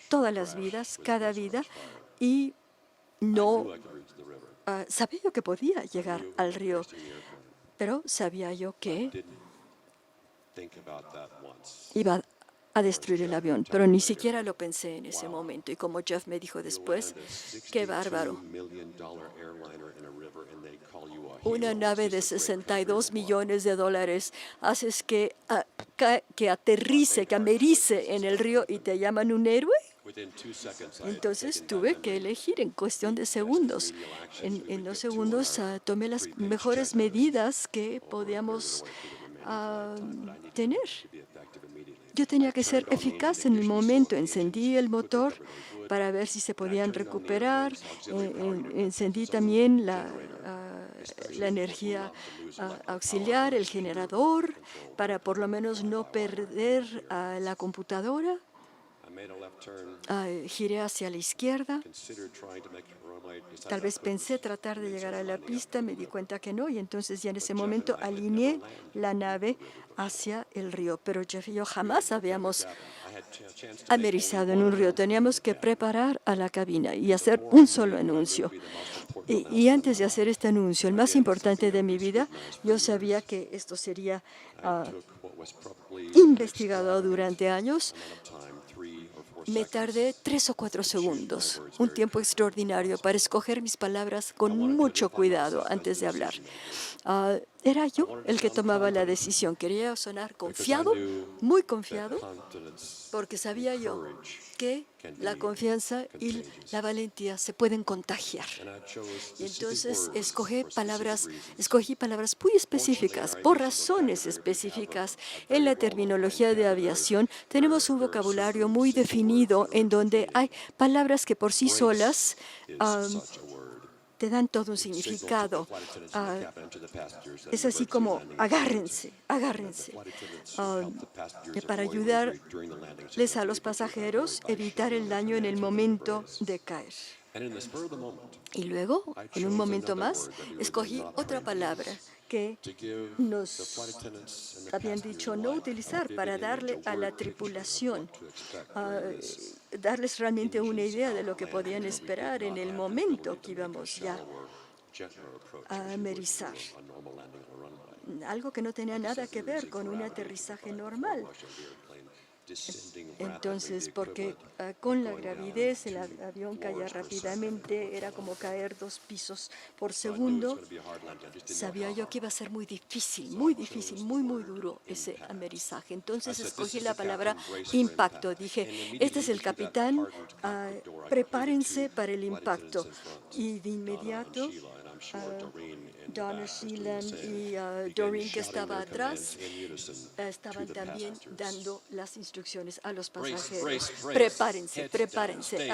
Speaker 11: todas las vidas, cada vida, y no sabía yo que podía llegar al río, pero sabía yo que iba a destruir el avión, pero ni siquiera lo pensé en ese momento. Y como Jeff me dijo después, qué bárbaro. Una nave de $62 millones haces que aterrice, que americe en el río y te llaman un héroe. Entonces tuve que elegir en cuestión de segundos. En 2 segundos tomé las mejores medidas que podíamos tener. Yo tenía que ser eficaz en el momento. Encendí el motor para ver si se podían recuperar. Encendí también la energía auxiliar, el generador, para por lo menos no perder la computadora. Giré hacia la izquierda. Tal vez pensé tratar de llegar a la pista, me di cuenta que no, y entonces ya en ese momento alineé la nave hacia el río. Pero Jeff y yo jamás habíamos amerizado en un río. Teníamos que preparar a la cabina y hacer un solo anuncio. Y antes de hacer este anuncio, el más importante de mi vida, yo sabía que esto sería investigado durante años. Me tardé 3 o 4 segundos, un tiempo extraordinario para escoger mis palabras con mucho cuidado antes de hablar. Era yo el que tomaba la decisión. Quería sonar confiado, muy confiado, porque sabía yo que la confianza y la valentía se pueden contagiar. Y entonces escogí palabras muy específicas, por razones específicas. En la terminología de aviación tenemos un vocabulario muy definido en donde hay palabras que por sí solas te dan todo un significado. Es así como agárrense, agárrense. Para ayudarles a los pasajeros a evitar el daño en el momento de caer. Y luego, en un momento más, escogí otra palabra que nos habían dicho no utilizar para darle a la tripulación, darles realmente una idea de lo que podían esperar en el momento que íbamos ya a amerizar. Algo que no tenía nada que ver con un aterrizaje normal. Entonces, porque con la gravidez el avión caía rápidamente, era como caer 2 pisos por segundo, sabía yo que iba a ser muy difícil, muy duro ese amerizaje. Entonces escogí la palabra impacto. Dije, este es el capitán, prepárense para el impacto. Y de inmediato, Donna Sheelan y Doreen, que estaba atrás, estaban también dando las instrucciones a los pasajeros. Prepárense, prepárense,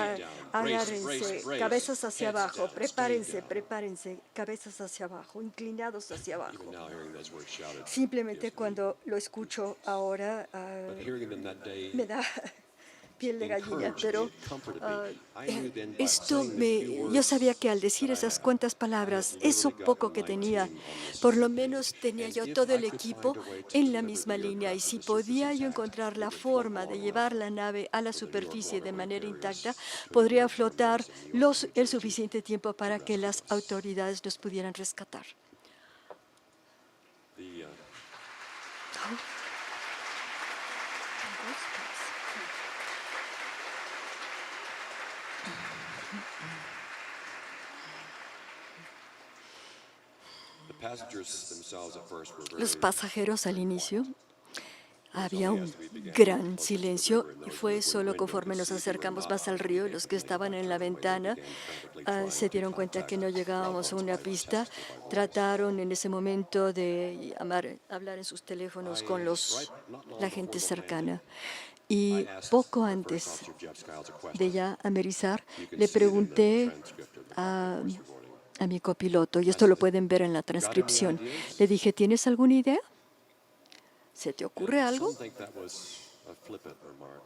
Speaker 11: agárrense, cabezas hacia abajo, prepárense, cabezas hacia abajo, inclinados hacia abajo. Simplemente cuando lo escucho ahora, me da piel de gallina, pero yo sabía que al decir esas cuantas palabras, eso poco que tenía, por lo menos tenía yo todo el equipo en la misma línea, y si podía yo encontrar la forma de llevar la nave a la superficie de manera intacta, podría flotar el suficiente tiempo para que las autoridades nos pudieran rescatar. Los pasajeros al inicio, había un gran silencio, y fue solo conforme nos acercamos más al río, los que estaban en la ventana se dieron cuenta que no llegábamos a una pista. Trataron en ese momento de hablar en sus teléfonos con la gente cercana. Y poco antes de ya amerizar, le pregunté a mi copiloto, y esto lo pueden ver en la transcripción, le dije, ¿tienes alguna idea? ¿Se te ocurre algo?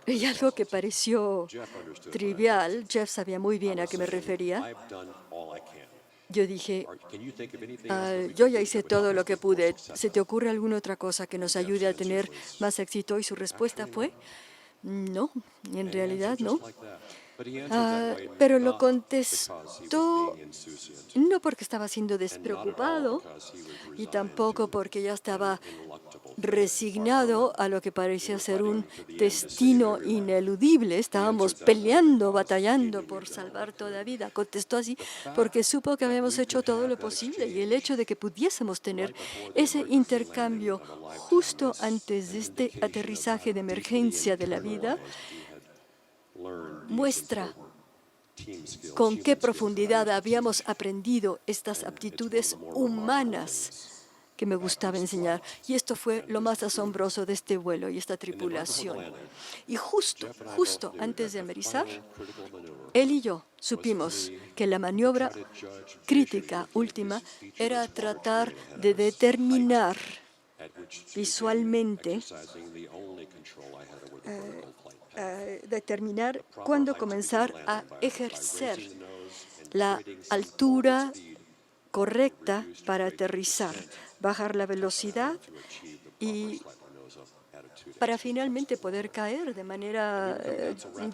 Speaker 11: Y algo que pareció trivial, Jeff sabía muy bien a qué me refería. Yo dije, yo ya hice todo lo que pude. ¿Se te ocurre alguna otra cosa que nos ayude a tener más éxito? Y su respuesta fue, no, en realidad no. Pero lo contestó no porque estaba siendo despreocupado y tampoco porque ya estaba resignado a lo que parecía ser un destino ineludible. Estábamos peleando, batallando por salvar toda vida. Contestó así porque supo que habíamos hecho todo lo posible, y el hecho de que pudiésemos tener ese intercambio justo antes de este aterrizaje de emergencia de la vida muestra con qué profundidad habíamos aprendido estas aptitudes humanas que me gustaba enseñar. Y esto fue lo más asombroso de este vuelo y esta tripulación. Y justo antes de amerizar, él y yo supimos que la maniobra crítica última era tratar de determinar visualmente determinar cuándo comenzar a ejercer la altura correcta para aterrizar, bajar la velocidad y para finalmente poder caer de manera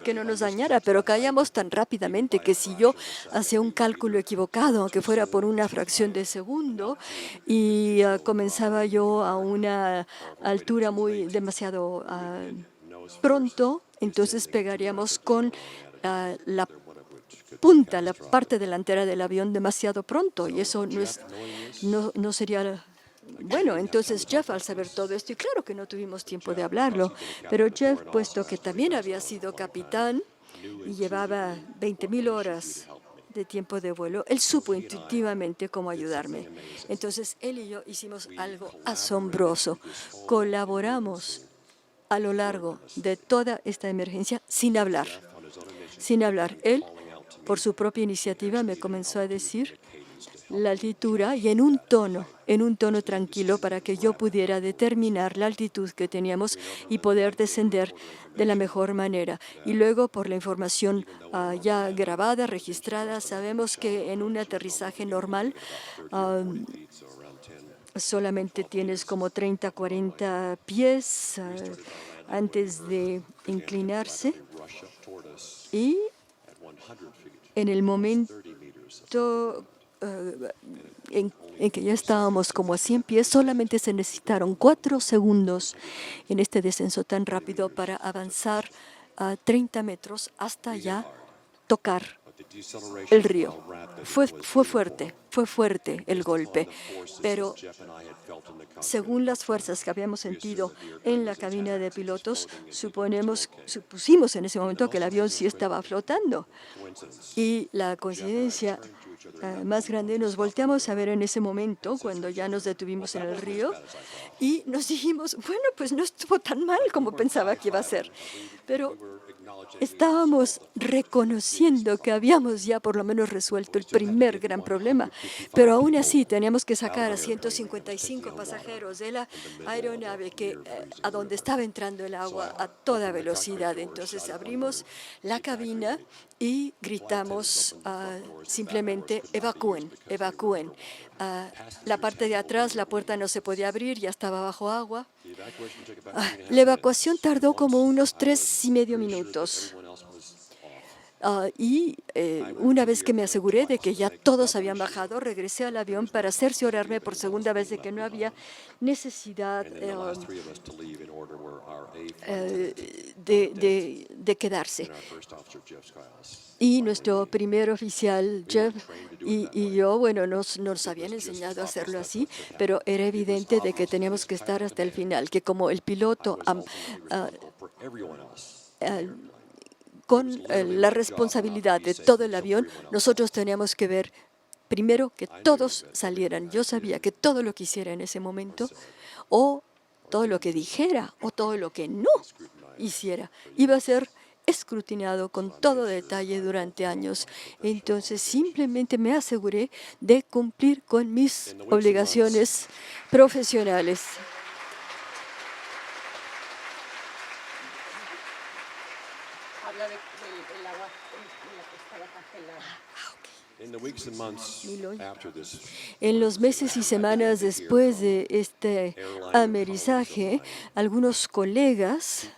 Speaker 11: que no nos dañara, pero caíamos tan rápidamente que si yo hacía un cálculo equivocado, aunque fuera por una fracción de segundo, y comenzaba yo a una altura demasiado pronto, entonces pegaríamos con la punta, la parte delantera del avión demasiado pronto, y eso no sería bueno. Entonces Jeff, al saber todo esto, y claro que no tuvimos tiempo de hablarlo, pero Jeff, puesto que también había sido capitán y llevaba 20,000 horas de tiempo de vuelo, él supo intuitivamente cómo ayudarme. Entonces él y yo hicimos algo asombroso. Colaboramos a lo largo de toda esta emergencia sin hablar. Sin hablar. Él, por su propia iniciativa, me comenzó a decir la altura y en un tono tranquilo para que yo pudiera determinar la altitud que teníamos y poder descender de la mejor manera. Y luego, por la información ya grabada, registrada, sabemos que en un aterrizaje normal solamente tienes como 30, 40 pies antes de inclinarse. Y en el momento en que ya estábamos como a 100 pies, solamente se necesitaron 4 segundos en este descenso tan rápido para avanzar a 30 metros hasta ya tocar el río. Fue fuerte el golpe, pero según las fuerzas que habíamos sentido en la cabina de pilotos, supusimos en ese momento que el avión sí estaba flotando. Y la coincidencia más grande, nos volteamos a ver en ese momento, cuando ya nos detuvimos en el río, y nos dijimos, bueno, pues no estuvo tan mal como pensaba que iba a ser. Pero estábamos reconociendo que habíamos ya por lo menos resuelto el primer gran problema, pero aún así teníamos que sacar a 155 pasajeros de la aeronave a donde estaba entrando el agua a toda velocidad. Entonces abrimos la cabina y gritamos simplemente evacúen. La parte de atrás, la puerta no se podía abrir, ya estaba bajo agua. La evacuación tardó como unos 3,5 minutos. Y una vez que me aseguré de que ya todos habían bajado, regresé al avión para cerciorarme por segunda vez de que no había necesidad de quedarse. Y nuestro primer oficial, Jeff, y yo, bueno, nos habían enseñado a hacerlo así, pero era evidente de que teníamos que estar hasta el final, que como el piloto con la responsabilidad de todo el avión, nosotros teníamos que ver primero que todos salieran. Yo sabía que todo lo que hiciera en ese momento, o todo lo que dijera, o todo lo que no hiciera, iba a ser escrutinado con todo detalle durante años. Entonces simplemente me aseguré de cumplir con mis obligaciones profesionales. En los meses y semanas después de este amerizaje, algunos colegas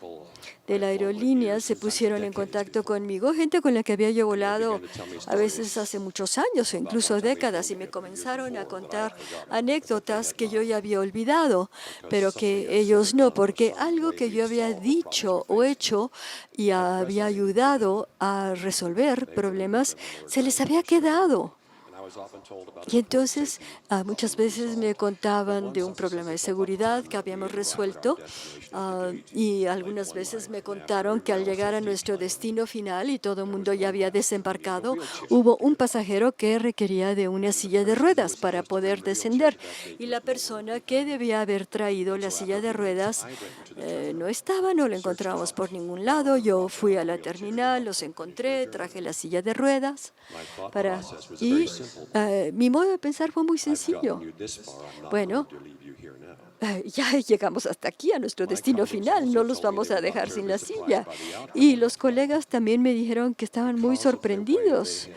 Speaker 11: de la aerolínea se pusieron en contacto conmigo, gente con la que había yo volado a veces hace muchos años o incluso décadas, y me comenzaron a contar anécdotas que yo ya había olvidado, pero que ellos no, porque algo que yo había dicho o hecho y había ayudado a resolver problemas se les había quedado. Y entonces muchas veces me contaban de un problema de seguridad que habíamos resuelto y algunas veces me contaron que al llegar a nuestro destino final y todo el mundo ya había desembarcado, hubo un pasajero que requería de una silla de ruedas para poder descender, y la persona que debía haber traído la silla de ruedas no estaba, no la encontrábamos por ningún lado. Yo fui a la terminal, los encontré, traje la silla de ruedas y Mi modo de pensar fue muy sencillo. Bueno, ya llegamos hasta aquí, a nuestro destino final, no los vamos a dejar sin la silla. Y los colegas también me dijeron que estaban muy sorprendidos.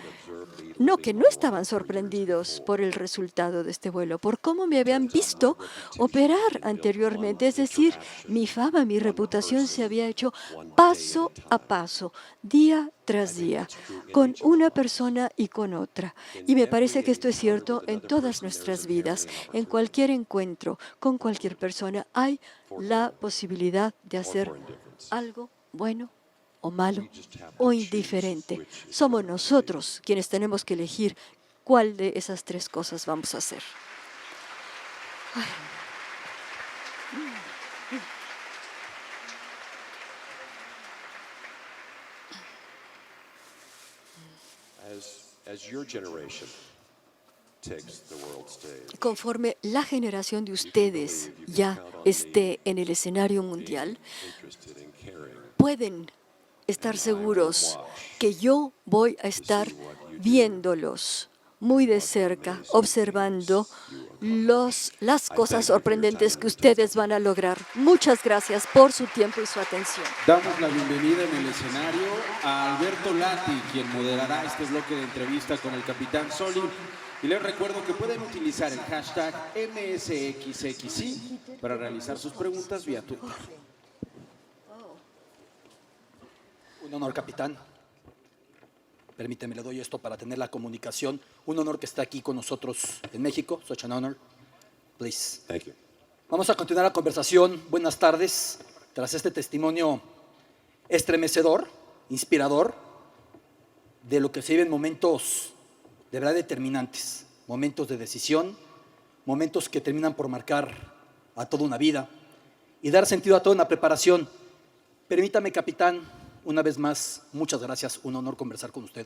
Speaker 11: No, que no estaban sorprendidos por el resultado de este vuelo, por cómo me habían visto operar anteriormente. Es decir, mi fama, mi reputación se había hecho paso a paso, día tras día, con una persona y con otra. Y me parece que esto es cierto en todas nuestras vidas. En cualquier encuentro con cualquier persona hay la posibilidad de hacer algo bueno o malo o indiferente. Somos nosotros quienes tenemos que elegir cuál de esas tres cosas vamos a hacer. Ay.
Speaker 3: As your generation takes the world stage,
Speaker 11: Conforme la generación de ustedes ya esté en el escenario mundial, pueden estar seguros que yo voy a estar viéndolos muy de cerca, observando las cosas sorprendentes que ustedes van a lograr. Muchas gracias por su tiempo y su atención.
Speaker 12: Damos la bienvenida en el escenario a Alberto Lati, quien moderará este bloque de entrevista con el capitán Soli. Y les recuerdo que pueden utilizar el hashtag MSXXI para realizar sus preguntas vía Twitter.
Speaker 13: Un honor, capitán. Permíteme, le doy esto para tener la comunicación. Un honor que esté aquí con nosotros en México. Such an honor. Please.
Speaker 3: Thank you.
Speaker 13: Vamos a continuar la conversación. Buenas tardes. Tras este testimonio estremecedor, inspirador, de lo que se vive en momentos de verdad determinantes, momentos de decisión, momentos que terminan por marcar a toda una vida y dar sentido a toda una preparación. Permítame, capitán, una vez más, muchas gracias, un honor conversar con usted.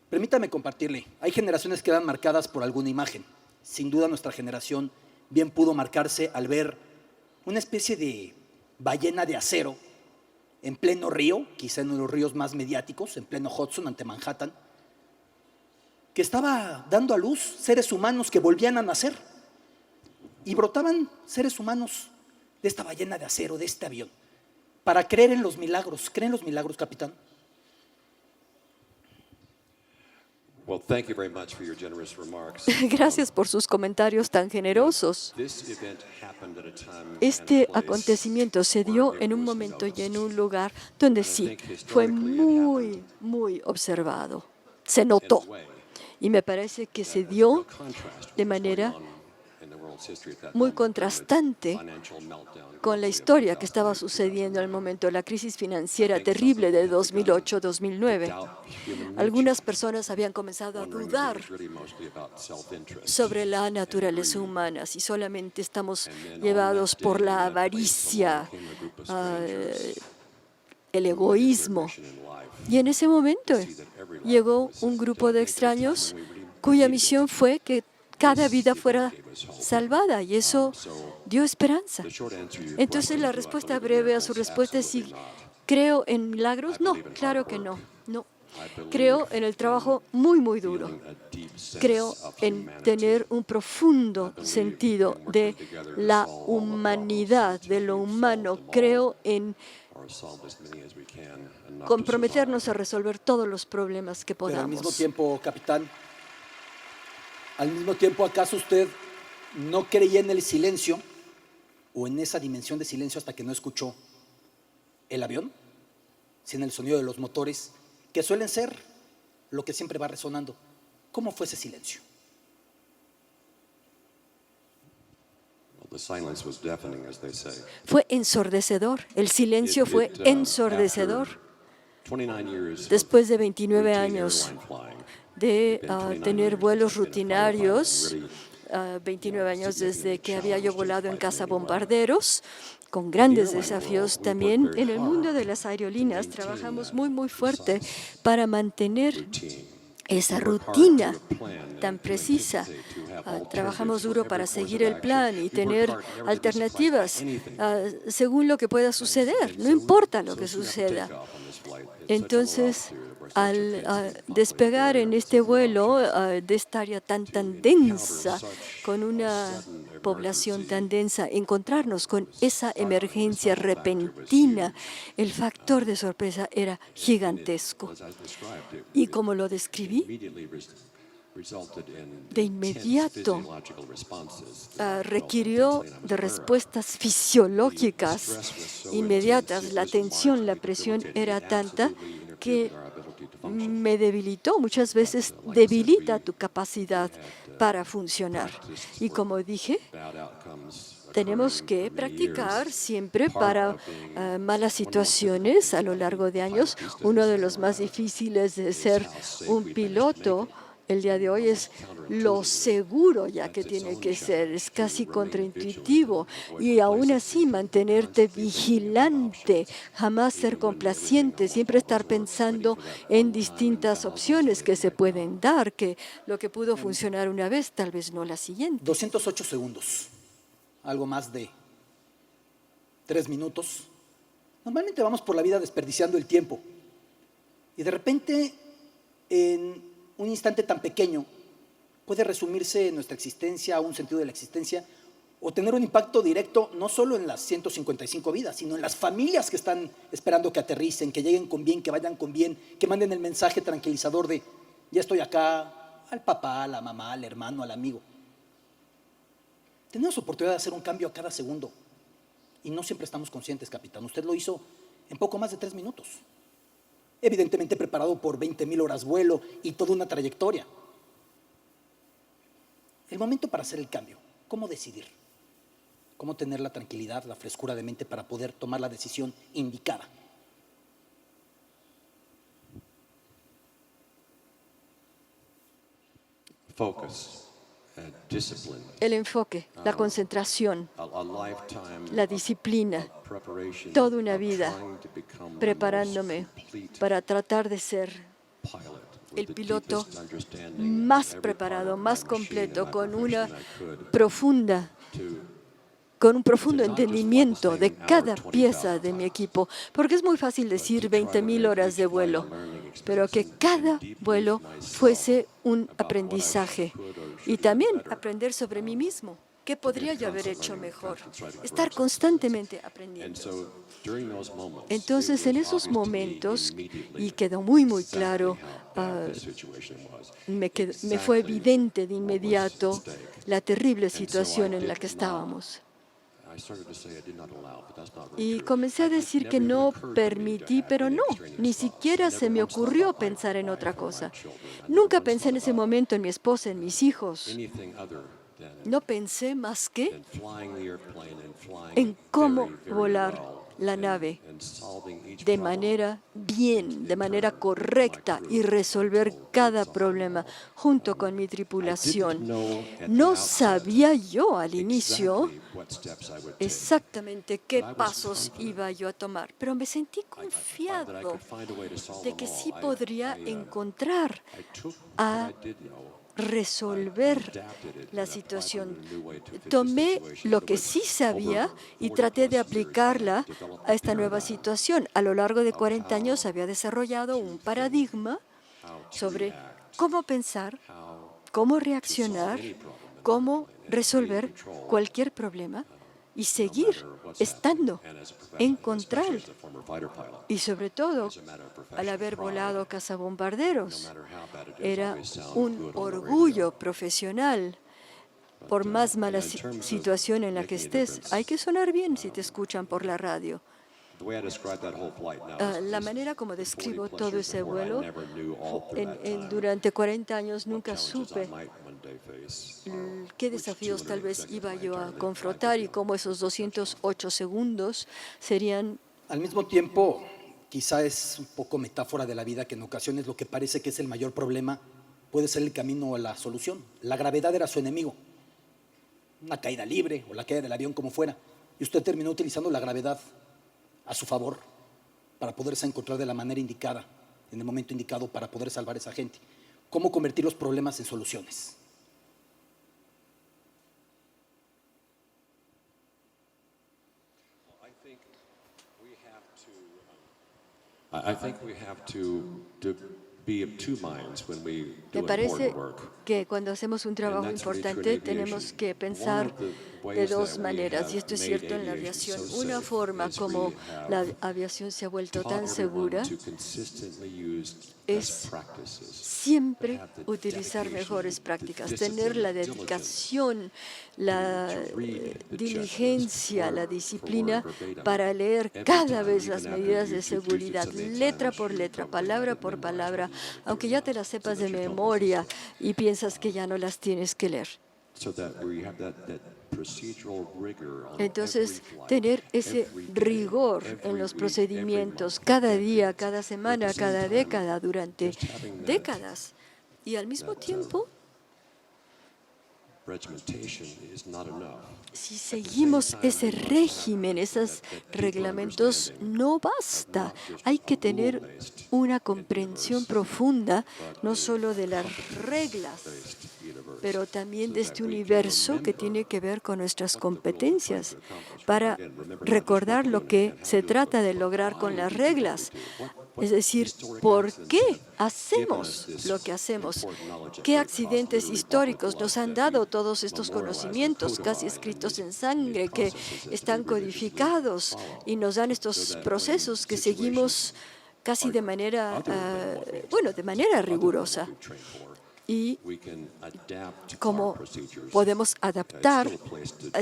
Speaker 13: Permítame compartirle, hay generaciones que quedan marcadas por alguna imagen. Sin duda nuestra generación bien pudo marcarse al ver una especie de ballena de acero en pleno río, quizá en uno de los ríos más mediáticos, en pleno Hudson, ante Manhattan, que estaba dando a luz seres humanos que volvían a nacer. Y brotaban seres humanos de esta ballena de acero, de este avión, para creer en los milagros. ¿Creen los milagros, capitán?
Speaker 3: Well, thank you very much for your generous remarks.
Speaker 11: Gracias por sus comentarios tan generosos.
Speaker 3: This event happened at a time
Speaker 11: Este acontecimiento se dio en un momento y en un lugar donde sí fue muy, muy observado. Se notó. Y me parece que se dio de manera muy contrastante con la historia que estaba sucediendo en el momento de la crisis financiera terrible de 2008-2009. Algunas personas habían comenzado a dudar sobre la naturaleza humana, si solamente estamos llevados por la avaricia, el egoísmo. Y en ese momento llegó un grupo de extraños cuya misión fue que cada vida fuera salvada, y eso dio esperanza. Entonces la respuesta breve a su respuesta es si creo en milagros. No, claro que no. No. Creo en el trabajo muy, muy duro. Creo en tener un profundo sentido de la humanidad, de lo humano. Creo en comprometernos a resolver todos los problemas que podamos.
Speaker 13: Pero al mismo tiempo, capitán, ¿acaso usted no creía en el silencio o en esa dimensión de silencio hasta que no escuchó el avión? Sin el sonido de los motores, que suelen ser lo que siempre va resonando. ¿Cómo fue ese silencio?
Speaker 11: Fue ensordecedor. El silencio fue ensordecedor. Después de 29 años de tener vuelos rutinarios, 29 años desde que había yo volado en cazabombarderos, con grandes desafíos también. En el mundo de las aerolíneas trabajamos muy, muy fuerte para mantener esa rutina tan precisa. Trabajamos duro para seguir el plan y tener alternativas según lo que pueda suceder, no importa lo que suceda. Entonces, Al despegar en este vuelo de esta área tan densa, con una población tan densa, encontrarnos con esa emergencia repentina, el factor de sorpresa era gigantesco. Y como lo describí, de inmediato requirió de respuestas fisiológicas inmediatas. La tensión, la presión era tanta que me debilitó. Muchas veces debilita tu capacidad para funcionar. Y como dije, tenemos que practicar siempre para malas situaciones a lo largo de años. Uno de los más difíciles de ser un piloto el día de hoy es lo seguro ya que tiene que ser. Es casi contraintuitivo y aún así mantenerte vigilante, jamás ser complaciente, siempre estar pensando en distintas opciones que se pueden dar, que lo que pudo funcionar una vez, tal vez no la siguiente.
Speaker 13: 208 segundos, algo más de 3 minutos. Normalmente vamos por la vida desperdiciando el tiempo y de repente en un instante tan pequeño puede resumirse nuestra existencia, un sentido de la existencia, o tener un impacto directo no solo en las 155 vidas, sino en las familias que están esperando que aterricen, que lleguen con bien, que vayan con bien, que manden el mensaje tranquilizador de ya estoy acá, al papá, a la mamá, al hermano, al amigo. Tenemos oportunidad de hacer un cambio a cada segundo y no siempre estamos conscientes, capitán. Usted lo hizo en poco más de 3 minutos. Evidentemente preparado por 20,000 horas vuelo y toda una trayectoria. El momento para hacer el cambio, ¿cómo decidir? ¿Cómo tener la tranquilidad, la frescura de mente para poder tomar la decisión indicada?
Speaker 3: Focus.
Speaker 11: El enfoque, la concentración, la disciplina, toda una vida preparándome para tratar de ser el piloto más preparado, más completo, con un profundo entendimiento de cada pieza de mi equipo, porque es muy fácil decir 20,000 horas de vuelo, pero que cada vuelo fuese un aprendizaje y también aprender sobre mí mismo. ¿Qué podría yo haber hecho mejor? Estar constantemente aprendiendo. Entonces, en esos momentos, y quedó muy claro, me fue evidente de inmediato la terrible situación en la que estábamos. Y comencé a decir que no permití, pero no, ni siquiera se me ocurrió pensar en otra cosa. Nunca pensé en ese momento en mi esposa, en mis hijos. No pensé más que en cómo volar la nave de manera de manera correcta y resolver cada problema junto con mi tripulación. No sabía yo al inicio exactamente qué pasos iba yo a tomar, pero me sentí confiado de que sí podría encontrar a resolver la situación. Tomé lo que sí sabía y traté de aplicarla a esta nueva situación. A lo largo de 40 años había desarrollado un paradigma sobre cómo pensar, cómo reaccionar, cómo resolver cualquier problema y seguir estando en control. Y sobre todo, al haber volado cazabombarderos, era un orgullo profesional. Por más mala situación en la que estés, hay que sonar bien si te escuchan por la radio. La manera como describo todo ese vuelo, durante 40 años nunca supe qué desafíos tal vez iba yo a confrontar y cómo esos 208 segundos serían.
Speaker 13: Al mismo tiempo, quizá es un poco metáfora de la vida que en ocasiones lo que parece que es el mayor problema puede ser el camino a la solución. La gravedad era su enemigo. Una caída libre o la caída del avión, como fuera. Y usted terminó utilizando la gravedad a su favor para poderse encontrar de la manera indicada, en el momento indicado, para poder salvar a esa gente. ¿Cómo convertir los problemas en soluciones?
Speaker 3: I think we have to to be of two minds when we do
Speaker 11: Me parece
Speaker 3: important work.
Speaker 11: que cuando hacemos un trabajo importante tenemos que pensar de dos maneras, y esto es cierto en la aviación. Una forma como la aviación se ha vuelto tan segura es siempre utilizar mejores prácticas, tener la dedicación, la diligencia, la disciplina para leer cada vez las medidas de seguridad, letra por letra, palabra por palabra, aunque ya te las sepas de memoria y piensas que ya no las tienes que leer. Entonces, tener ese rigor en los procedimientos cada día, cada semana, cada década, durante décadas, y al mismo tiempo, si seguimos ese régimen, esos reglamentos, no basta. Hay que tener una comprensión profunda, no solo de las reglas, pero también de este universo que tiene que ver con nuestras competencias, para recordar lo que se trata de lograr con las reglas. Es decir, ¿por qué hacemos lo que hacemos? ¿Qué accidentes históricos nos han dado todos estos conocimientos casi escritos en sangre, que están codificados y nos dan estos procesos que seguimos casi de manera, de manera rigurosa? Y cómo podemos adaptar,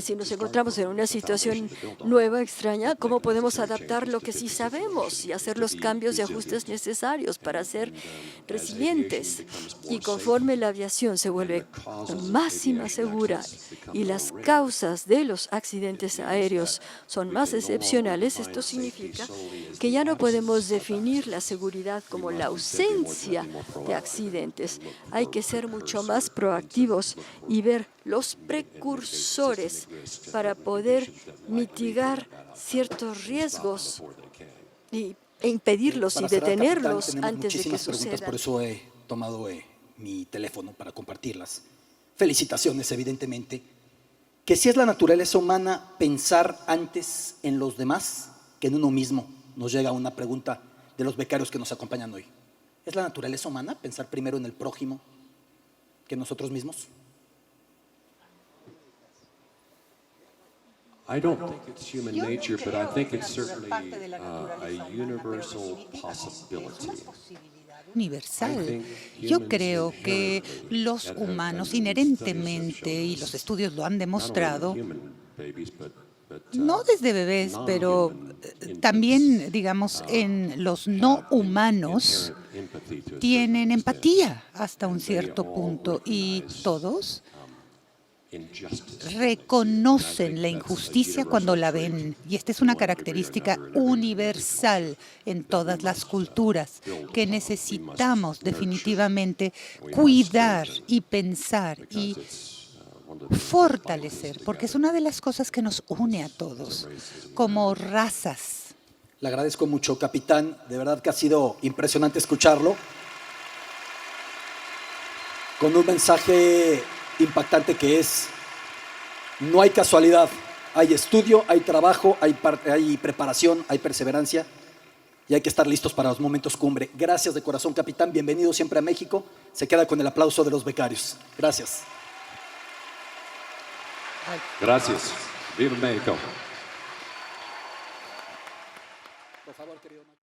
Speaker 11: si nos encontramos en una situación nueva, extraña, cómo podemos adaptar lo que sí sabemos y hacer los cambios y ajustes necesarios para ser resilientes. Y conforme la aviación se vuelve más y más segura y las causas de los accidentes aéreos son más excepcionales, esto significa que ya no podemos definir la seguridad como la ausencia de accidentes. Hay que ser mucho más proactivos y ver los precursores para poder mitigar ciertos riesgos e impedirlos y detenerlos antes de que sucedan.
Speaker 13: Por eso he tomado mi teléfono para compartirlas. Felicitaciones, evidentemente. Que si es la naturaleza humana pensar antes en los demás que en uno mismo. Nos llega una pregunta de los becarios que nos acompañan hoy. ¿Es la naturaleza humana pensar primero en el prójimo que nosotros mismos?
Speaker 3: I don't think it's human nature, but I think it's certainly a universal possibility.
Speaker 10: Universal. Yo creo que los humanos inherentemente, y los estudios lo han demostrado, no desde bebés, pero también, digamos, en los no humanos, tienen empatía hasta un cierto punto, y todos reconocen la injusticia cuando la ven. Y esta es una característica universal en todas las culturas que necesitamos definitivamente cuidar y pensar y fortalecer, porque es una de las cosas que nos une a todos como razas.
Speaker 13: Le agradezco mucho, capitán. De verdad que ha sido impresionante escucharlo. Con un mensaje impactante que es: no hay casualidad, hay estudio, hay trabajo, hay preparación, hay perseverancia y hay que estar listos para los momentos cumbre. Gracias de corazón, capitán. Bienvenido siempre a México. Se queda con el aplauso de los becarios. Gracias.
Speaker 3: Gracias. Viva México.
Speaker 13: Por favor, querido.